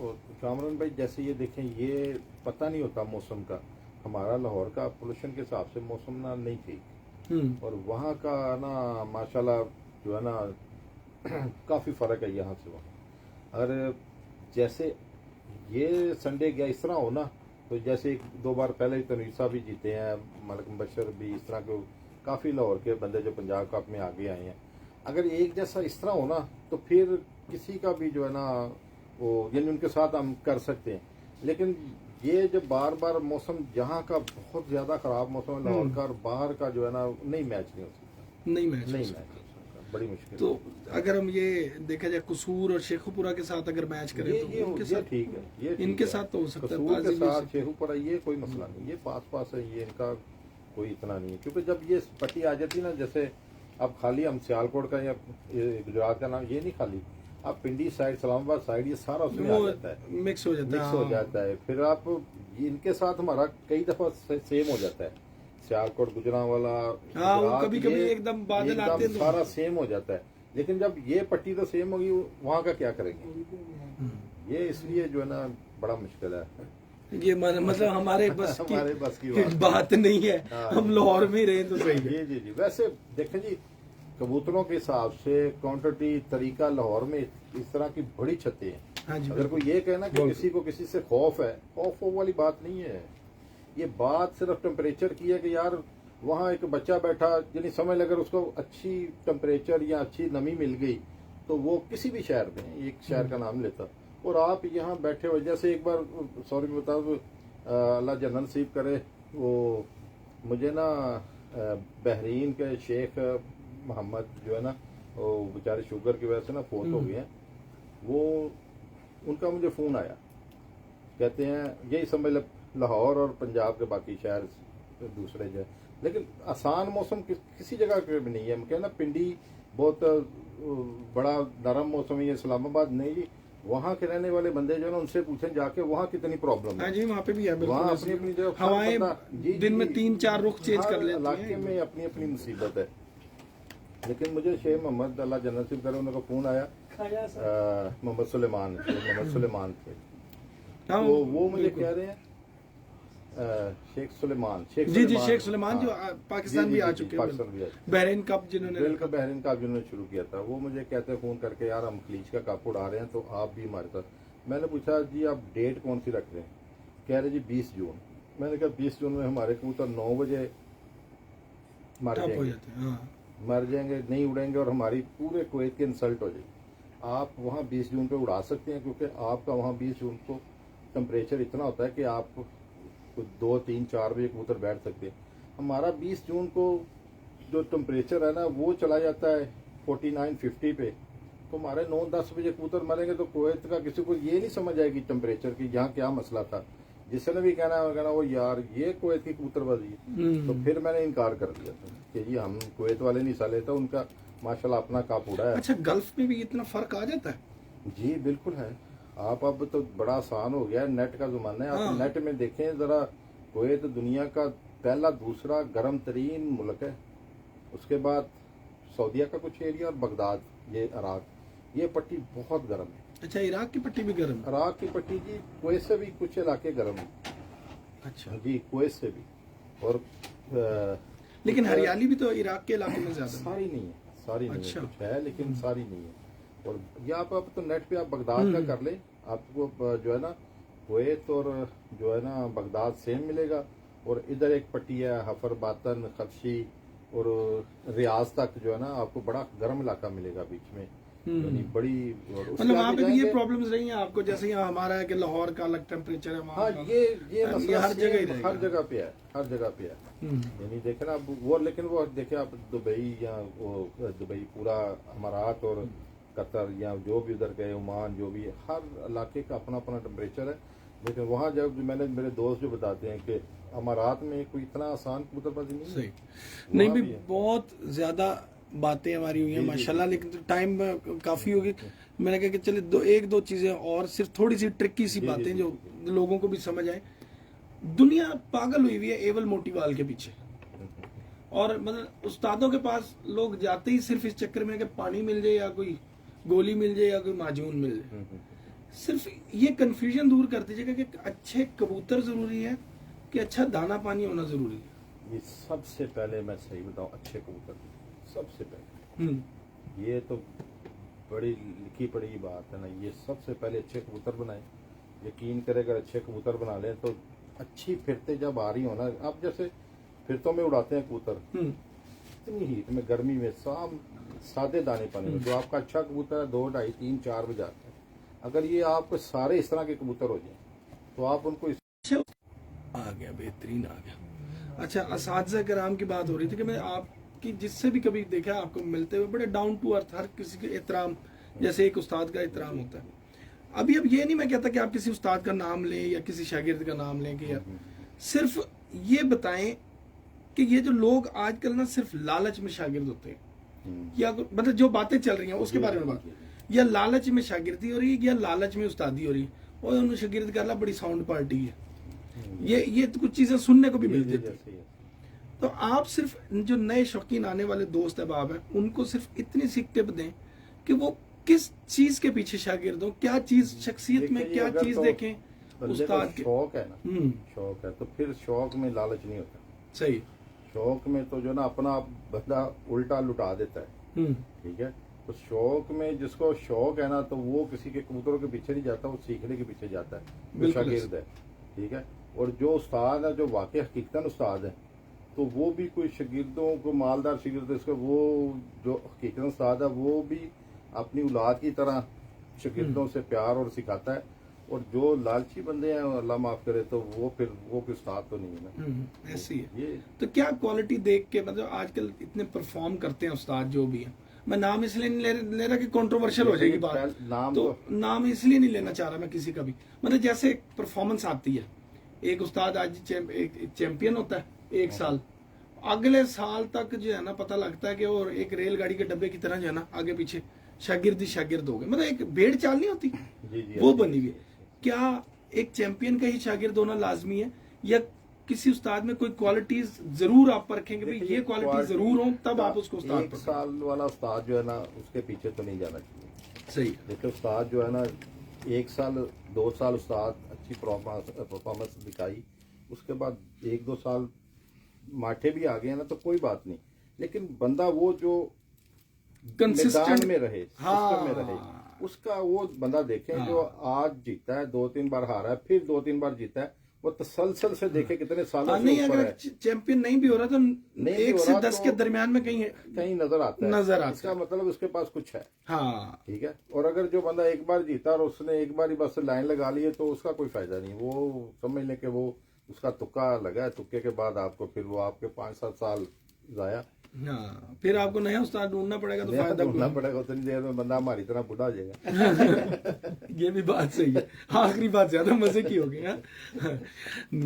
Speaker 3: और कामरान भाई जैसे ये देखें, ये पता नहीं होता मौसम का, हमारा लाहौर का पोल्यूशन के हिसाब से मौसम ना नहीं ठीक, और वहाँ का ना माशाल्लाह जो है ना काफ़ी फ़र्क है यहाँ से वहाँ। अगर जैसे ये संडे गया इस तरह हो ना, तो जैसे एक दो बार पहले तनवीर साहब भी जीते हैं, मलिक मुबशर भी, इस तरह के काफ़ी लाहौर के बंदे जो पंजाब कप में आगे आए हैं, अगर एक जैसा इस तरह हो ना तो फिर किसी का भी जो है ना वो यानी उनके साथ हम कर सकते हैं। लेकिन ये जब बार बार मौसम यहाँ का बहुत ज़्यादा ख़राब मौसम है लाहौर का, और बाहर का जो है ना नहीं मैच नहीं हो सकता,
Speaker 2: नहीं मैच
Speaker 3: नहीं
Speaker 2: हो
Speaker 3: मैच
Speaker 2: सकता।
Speaker 3: हो सकता, बड़ी मुश्किल।
Speaker 2: तो अगर हम ये देखा जाए कसूर और शेखुपुरा के साथ अगर मैच करें तो उनके
Speaker 3: ये
Speaker 2: साथ
Speaker 3: ठीक है, ये ठीक
Speaker 2: इनके
Speaker 3: है।
Speaker 2: साथ तो हो सकता है,
Speaker 3: कसूर के
Speaker 2: बाजी भी हो
Speaker 3: साथ
Speaker 2: सकती है।
Speaker 3: शेखुपुरा ये कोई मसला नहीं, ये पास पास है, ये इनका कोई इतना नहीं है, क्योंकि जब ये पट्टी आ जाती ना, जैसे अब खाली हम सियालकोट का या गुजरात का नाम ये नहीं, खाली आप पिंडी साइड, इस्लामाबाद साइड, ये सारा उसमें आ जाता है,
Speaker 2: मिक्स हो जाता है,
Speaker 3: मिक्स हो जाता है। फिर आप इनके साथ हमारा कई दफा सेम हो जाता है, सियालकोट गुजरांवाला,
Speaker 2: हाँ, वो
Speaker 3: गुजरात,
Speaker 2: कभी-कभी
Speaker 3: ये
Speaker 2: एकदम बादल आते हैं तो-
Speaker 3: सारा सेम हो जाता है। लेकिन जब ये पट्टी तो सेम होगी, वहाँ का क्या करेंगे, ये इसलिए जो है ना बड़ा मुश्किल है।
Speaker 2: ये मतलब हमारे बस की
Speaker 3: हमारे बस की
Speaker 2: बात नहीं है,
Speaker 3: हाँ।
Speaker 2: हम लाहौर में ही रहे तो सही है।
Speaker 3: जी। वैसे देखें जी, कबूतरों के हिसाब से क्वांटिटी तरीका लाहौर में इस तरह की बड़ी छतें हैं।
Speaker 2: हाँ जी,
Speaker 3: अगर कोई ये कहना कि किसी को किसी से खौफ है, खौफ वाली बात नहीं है। ये बात सिर्फ टेम्परेचर की है कि यार वहाँ एक बच्चा बैठा, यानी समझ अगर उसको अच्छी टेम्परेचर या अच्छी नमी मिल गई तो वो किसी भी शहर में, एक शहर का नाम लेता, और आप यहाँ बैठे हो, जैसे एक बार सॉरी बताओ, अल्लाह जन्नत नसीब करे, वो मुझे ना बहरीन के शेख मोहम्मद जो है ना, वो बेचारे शुगर की वजह से ना फोत हो गए हैं, वो उनका मुझे फ़ोन आया, कहते हैं यही समझ लाहौर और पंजाब के बाकी शहर दूसरे जो है, लेकिन आसान मौसम किसी जगह पे भी नहीं है। हम कहते ना पिंडी बहुत बड़ा नरम मौसम है, इस्लामाबाद नहीं, वहाँ के रहने वाले बंदे जो है ना उनसे पूछें जाके वहाँ कितनी प्रॉब्लम
Speaker 2: हाँ
Speaker 3: है।
Speaker 2: जी, वहाँ पे भी है, बिल्कुल
Speaker 3: वहाँ
Speaker 2: ऐसे।
Speaker 3: अपनी अपनी जगह
Speaker 2: हवाएं दिन में 3-4 रुख चेंज कर लेती
Speaker 3: इलाके
Speaker 2: हैं।
Speaker 3: में अपनी अपनी मुसीबत है। लेकिन मुझे शेख मोहम्मद अल्लाह जन्नत नसीब करे, उनका फोन आया, मोहम्मद सुलेमान थे,
Speaker 2: हाँ,
Speaker 3: तो वो मुझे कह रहे हैं शेख सुलेमान,
Speaker 2: शेख सुलेमान जो पाकिस्तान भी आ चुके
Speaker 3: पाकिस्तान भी आ
Speaker 2: हैं,
Speaker 3: चुके
Speaker 2: बहरीन कप जिन्होंने
Speaker 3: बिल्कुल बहरीन का जिन्होंने शुरू किया था, वो मुझे कहते हैं फ़ोन करके, यार हम खलीज का कप उड़ा रहे हैं तो आप भी हमारे साथ। मैंने पूछा जी आप डेट कौन सी रख रहे हैं, कह रहे जी 20 जून। मैंने कहा 20 जून में हमारे कबूतर 9 बजे मर
Speaker 2: हो
Speaker 3: जाएंगे,
Speaker 2: जाते हैं, हाँ।
Speaker 3: मर जाएंगे, नहीं उड़ेंगे, और हमारी पूरे कुवैत की इंसल्ट हो जाएगी। आप वहाँ 20 जून पे उड़ा सकते हैं, क्योंकि आपका वहाँ 20 जून को टेम्परेचर इतना होता है कि आप 2, 3, 4 बजे कबूतर बैठ सकते हैं। हमारा 20 जून को जो टेम्परेचर है ना वो चला जाता है 49-50 पे, तो हमारे 9-10 बजे कबूतर मरेंगे, तो कुवैत का किसी को ये नहीं समझ आएगी टेम्परेचर की यहाँ क्या मसला था। जिसने भी कहना वो यार ये कुवैत की कबूतरबाजी है, तो फिर मैंने इनकार कर दिया था कि जी हम कुवैत वाले नहीं साले, था उनका माशाल्लाह अपना काप उड़ा है।
Speaker 2: अच्छा, गल्फ में भी इतना फर्क आ जाता है?
Speaker 3: जी बिल्कुल है। आप अब तो बड़ा आसान हो गया है, नेट का ज़माना है। आप नेट में देखें ज़रा, कुवैत दुनिया का पहला दूसरा गर्म तरीन मुल्क है, उसके बाद सऊदीया का कुछ एरिया और बगदाद, ये इराक, ये पट्टी बहुत गर्म है।
Speaker 2: अच्छा, इराक की पट्टी भी गर्म है?
Speaker 3: इराक की पट्टी जी, कुवैत से भी कुछ इलाके गर्म है।
Speaker 2: अच्छा
Speaker 3: जी, कुवैत से भी। और
Speaker 2: लेकिन हरियाली भी तो इराक के इलाके में ज्यादा है।
Speaker 3: सारी नहीं है, सारी नहीं
Speaker 2: अच्छा।
Speaker 3: है, कुछ है लेकिन सारी नहीं है। और ये आप तो नेट पे आप बगदाद का कर ले, आपको जो है ना कुवैत और जो है ना बगदाद सेम मिलेगा। और इधर एक पट्टी है हफर, बातन, खदशी और रियाज तक जो है ना आपको बड़ा गर्म इलाका मिलेगा बीच में, यानी बड़ी। और उसके
Speaker 2: मतलब वहाँ
Speaker 3: आगे
Speaker 2: पे भी ये
Speaker 3: जाएंगे-
Speaker 2: प्रॉब्लम्स रही हैं आपको, जैसे यहाँ हमारा है कि लाहौर का अलग टेम्परेचर है, वहाँ
Speaker 3: हाँ,
Speaker 2: का।
Speaker 3: ये मसला
Speaker 2: हर जगह ही रहेगा।
Speaker 3: हर जगह पे है, हर जगह पे है। यानी देखे ना अब वो, लेकिन वो देखे आप दुबई या वो दुबई पूरा अमारात और कतर या जो भी उधर गए, ओमान, जो भी है, हर इलाके का अपना अपना टेम्परेचर है। लेकिन वहाँ जब मैंने मेरे दोस्त जो बताते हैं कि अमारात में कोई इतना आसान कबूतरबाजी नहीं है।
Speaker 2: सही
Speaker 3: वहाँ
Speaker 2: नहीं भी
Speaker 3: भी है।
Speaker 2: बहुत ज्यादा बातें हमारी हुई हैं
Speaker 3: जी,
Speaker 2: माशाल्लाह, लेकिन टाइम काफी होगी। मैंने कहा कि चले एक दो चीजें और, सिर्फ थोड़ी सी ट्रिकी सी
Speaker 3: जी, जी,
Speaker 2: बातें
Speaker 3: जी,
Speaker 2: जो लोगों को भी समझ आए। दुनिया पागल हुई हुई है एवल मोटीवाल के पीछे, और मतलब उस्तादों के पास लोग जाते ही सिर्फ इस चक्कर में कि पानी मिल जाए या कोई गोली मिल जाए या कोई माजून मिल जाए। सिर्फ ये कंफ्यूजन दूर कर दीजिएगा कि अच्छे कबूतर जरूरी है कि अच्छा दाना पानी होना जरूरी है।
Speaker 3: ये सबसे पहले मैं सही बताऊं, अच्छे कबूतर सबसे पहले, ये तो बड़ी लिखी पड़ी बात है ना। ये सबसे पहले अच्छे कबूतर बनाए, यकीन करें अगर अच्छे कबूतर बना लें तो अच्छी फिरते जब आ रही हो ना, आप जैसे फिरतों में उड़ाते हैं कबूतर, इतनी हीट में गर्मी में सादे दाने पानी में, तो आपका अच्छा कबूतर है 2, 2.5, 3, 4 बजे आता है। अगर ये आपको सारे इस तरह के कबूतर हो जाए तो आप उनको
Speaker 2: आ गया, बेहतरीन आ गया। अच्छा, असातिज़ा कराम की बात हो रही थी कि मैं आपकी जिससे भी कभी देखा आपको मिलते हुए, बड़े डाउन टू अर्थ, हर किसी के एहतराम, जैसे एक उस्ताद का एहतराम होता है। अब ये नहीं मैं कहता कि आप किसी उस्ताद का नाम लें या किसी शागिर्द का नाम लें, कि यार सिर्फ ये बताएं कि ये जो लोग आजकल ना सिर्फ लालच में शागिर्द होते हैं, या मतलब जो बातें चल रही हैं उसके बारे में बात, या लालच में शागिर्दी हो रही है या लालच में उस्तादी हो रही है, और उन्होंने शागिर्द कर ला बड़ी साउंड पार्टी है, ये तो कुछ चीजें सुनने को भी मिल जाती है। तो आप सिर्फ जो नए शौकीन आने वाले दोस्त अहबाब हैं उनको सिर्फ इतनी सी टिप दें कि वो किस चीज के पीछे शागिर्द हो, क्या चीज शख्सियत में क्या चीज देखें उस्ताद के।
Speaker 3: शौक है ना, शौक है तो फिर शौक में लालच नहीं होता।
Speaker 2: सही,
Speaker 3: शौक में तो जो ना अपना बंदा उल्टा लुटा देता है, ठीक है। तो शौक में जिसको शौक है ना, तो वो किसी के कबूतरों के पीछे नहीं जाता, वो सीखने के पीछे जाता है, जो शागिर्द है, ठीक है। और जो उस्ताद है, जो वाकई हकीकतन उस्ताद है, तो वो भी कोई शागिर्दों को मालदार शागिर्द है, वो जो हकीकतन उस्ताद है वो भी अपनी औलाद की तरह शागिर्दों से प्यार और सिखाता है। और जो लालची बंदे हैं, अल्लाह माफ करे, तो वो फिर वो कोई उस्ताद तो नहीं है ना।
Speaker 2: ऐसी है।
Speaker 3: ये
Speaker 2: तो क्या क्वालिटी देख के, मतलब आजकल इतने परफॉर्म करते हैं उस्ताद जो भी हैं, मैं नाम इसलिए नहीं ले रहा कि कंट्रोवर्शियल हो जाएगी बात, नाम इसलिए नहीं लेना चाह रहा मैं किसी का भी, मतलब जैसे परफॉर्मेंस आती है, एक उस्ताद आज एक चैंपियन होता है एक साल, अगले साल तक जो है ना पता लगता है कि और एक रेलगाड़ी के डब्बे की तरह जो है ना आगे पीछे शागिर्द हो गए, मतलब एक भेड़ चाल नहीं होती, वो बनी हुई है। क्या एक चैंपियन का ही शागिर्द होना लाजमी है, या किसी उस्ताद में कोई क्वालिटीज जरूर आप परखेंगे, भाई ये क्वालिटी जरूर हो तब आप उसको उस्ताद
Speaker 3: एक साल वाला उस्ताद जो है ना उसके पीछे तो नहीं जाना चाहिए।
Speaker 2: सही,
Speaker 3: देखो उस्ताद जो है ना 1 साल 2 साल उस्ताद अच्छी परफॉर्मेंस दिखाई, उसके बाद 1-2 साल माठे भी आ गए ना तो कोई बात नहीं, लेकिन बंदा वो जो मैदान में रहे, सिस्टम में रहे, उसका वो बंदा देखें जो आज जीता है, 2-3 बार हारा है, फिर 2-3 बार जीता है, वो तसलसल से देखे कितने सालों से
Speaker 2: नहीं,
Speaker 3: ऊपर
Speaker 2: अगर
Speaker 3: है।
Speaker 2: चैंपियन नहीं भी हो रहा तो 1 से 10 के दरमियान में कहीं
Speaker 3: नजर आता है, इसका मतलब उसके पास कुछ है।
Speaker 2: हाँ,
Speaker 3: ठीक है। और अगर जो बंदा एक बार जीता और उसने एक बार ही बस लाइन लगा ली है तो उसका कोई फायदा नहीं, वो समझ ले कि वो उसका तुक्का लगा है, तुक्के के बाद आपको फिर वो आपके 5-7 साल जाया,
Speaker 2: हाँ, फिर आपको नया उस्ताद ढूंढना पड़ेगा, तो फायदा
Speaker 3: ढूंढना पड़ेगा, उतनी देर में बंदा हमारी तरह बुढ़ा हो जाएगा।
Speaker 2: ये भी बात सही है, आखिरी बात ज्यादा मजे की होगी। हाँ,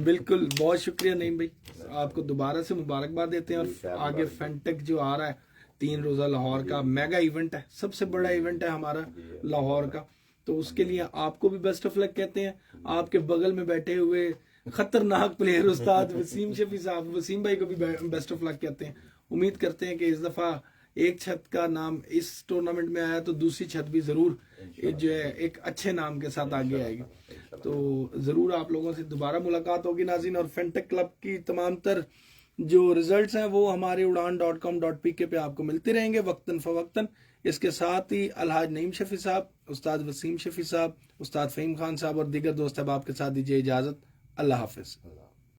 Speaker 2: बिल्कुल, बहुत शुक्रिया नईम भाई, आपको दोबारा से मुबारकबाद देते हैं। और आगे फेंटेक जो आ रहा है 3 रोजा लाहौर का मेगा इवेंट है, सबसे बड़ा इवेंट है हमारा लाहौर का, तो उसके लिए आपको भी बेस्ट ऑफ लक कहते हैं। आपके बगल में बैठे हुए खतरनाक प्लेयर उस्ताद वसीम शफी साहब, वसीम भाई को भी बेस्ट ऑफ लक कहते हैं। उम्मीद करते हैं कि इस दफ़ा एक छत का नाम इस टूर्नामेंट में आया तो दूसरी छत भी ज़रूर जो है एक अच्छे नाम के साथ आगे आएगी। तो ज़रूर आप लोगों से दोबारा मुलाकात होगी नाज़रीन, और फेंटेक क्लब की तमाम तर जो रिजल्ट्स हैं वो हमारे udan.com.pk पे आपको मिलते रहेंगे वक्तन फ़वक्तन। इसके साथ ही अलहाज नईम शफी साहब, उस्ताद वसीम शफी साहब, उस्ताद फ़हीम खान साहब और दीगर दोस्त अब आपके साथ दीजिए इजाज़त। अल्लाह हाफिज़।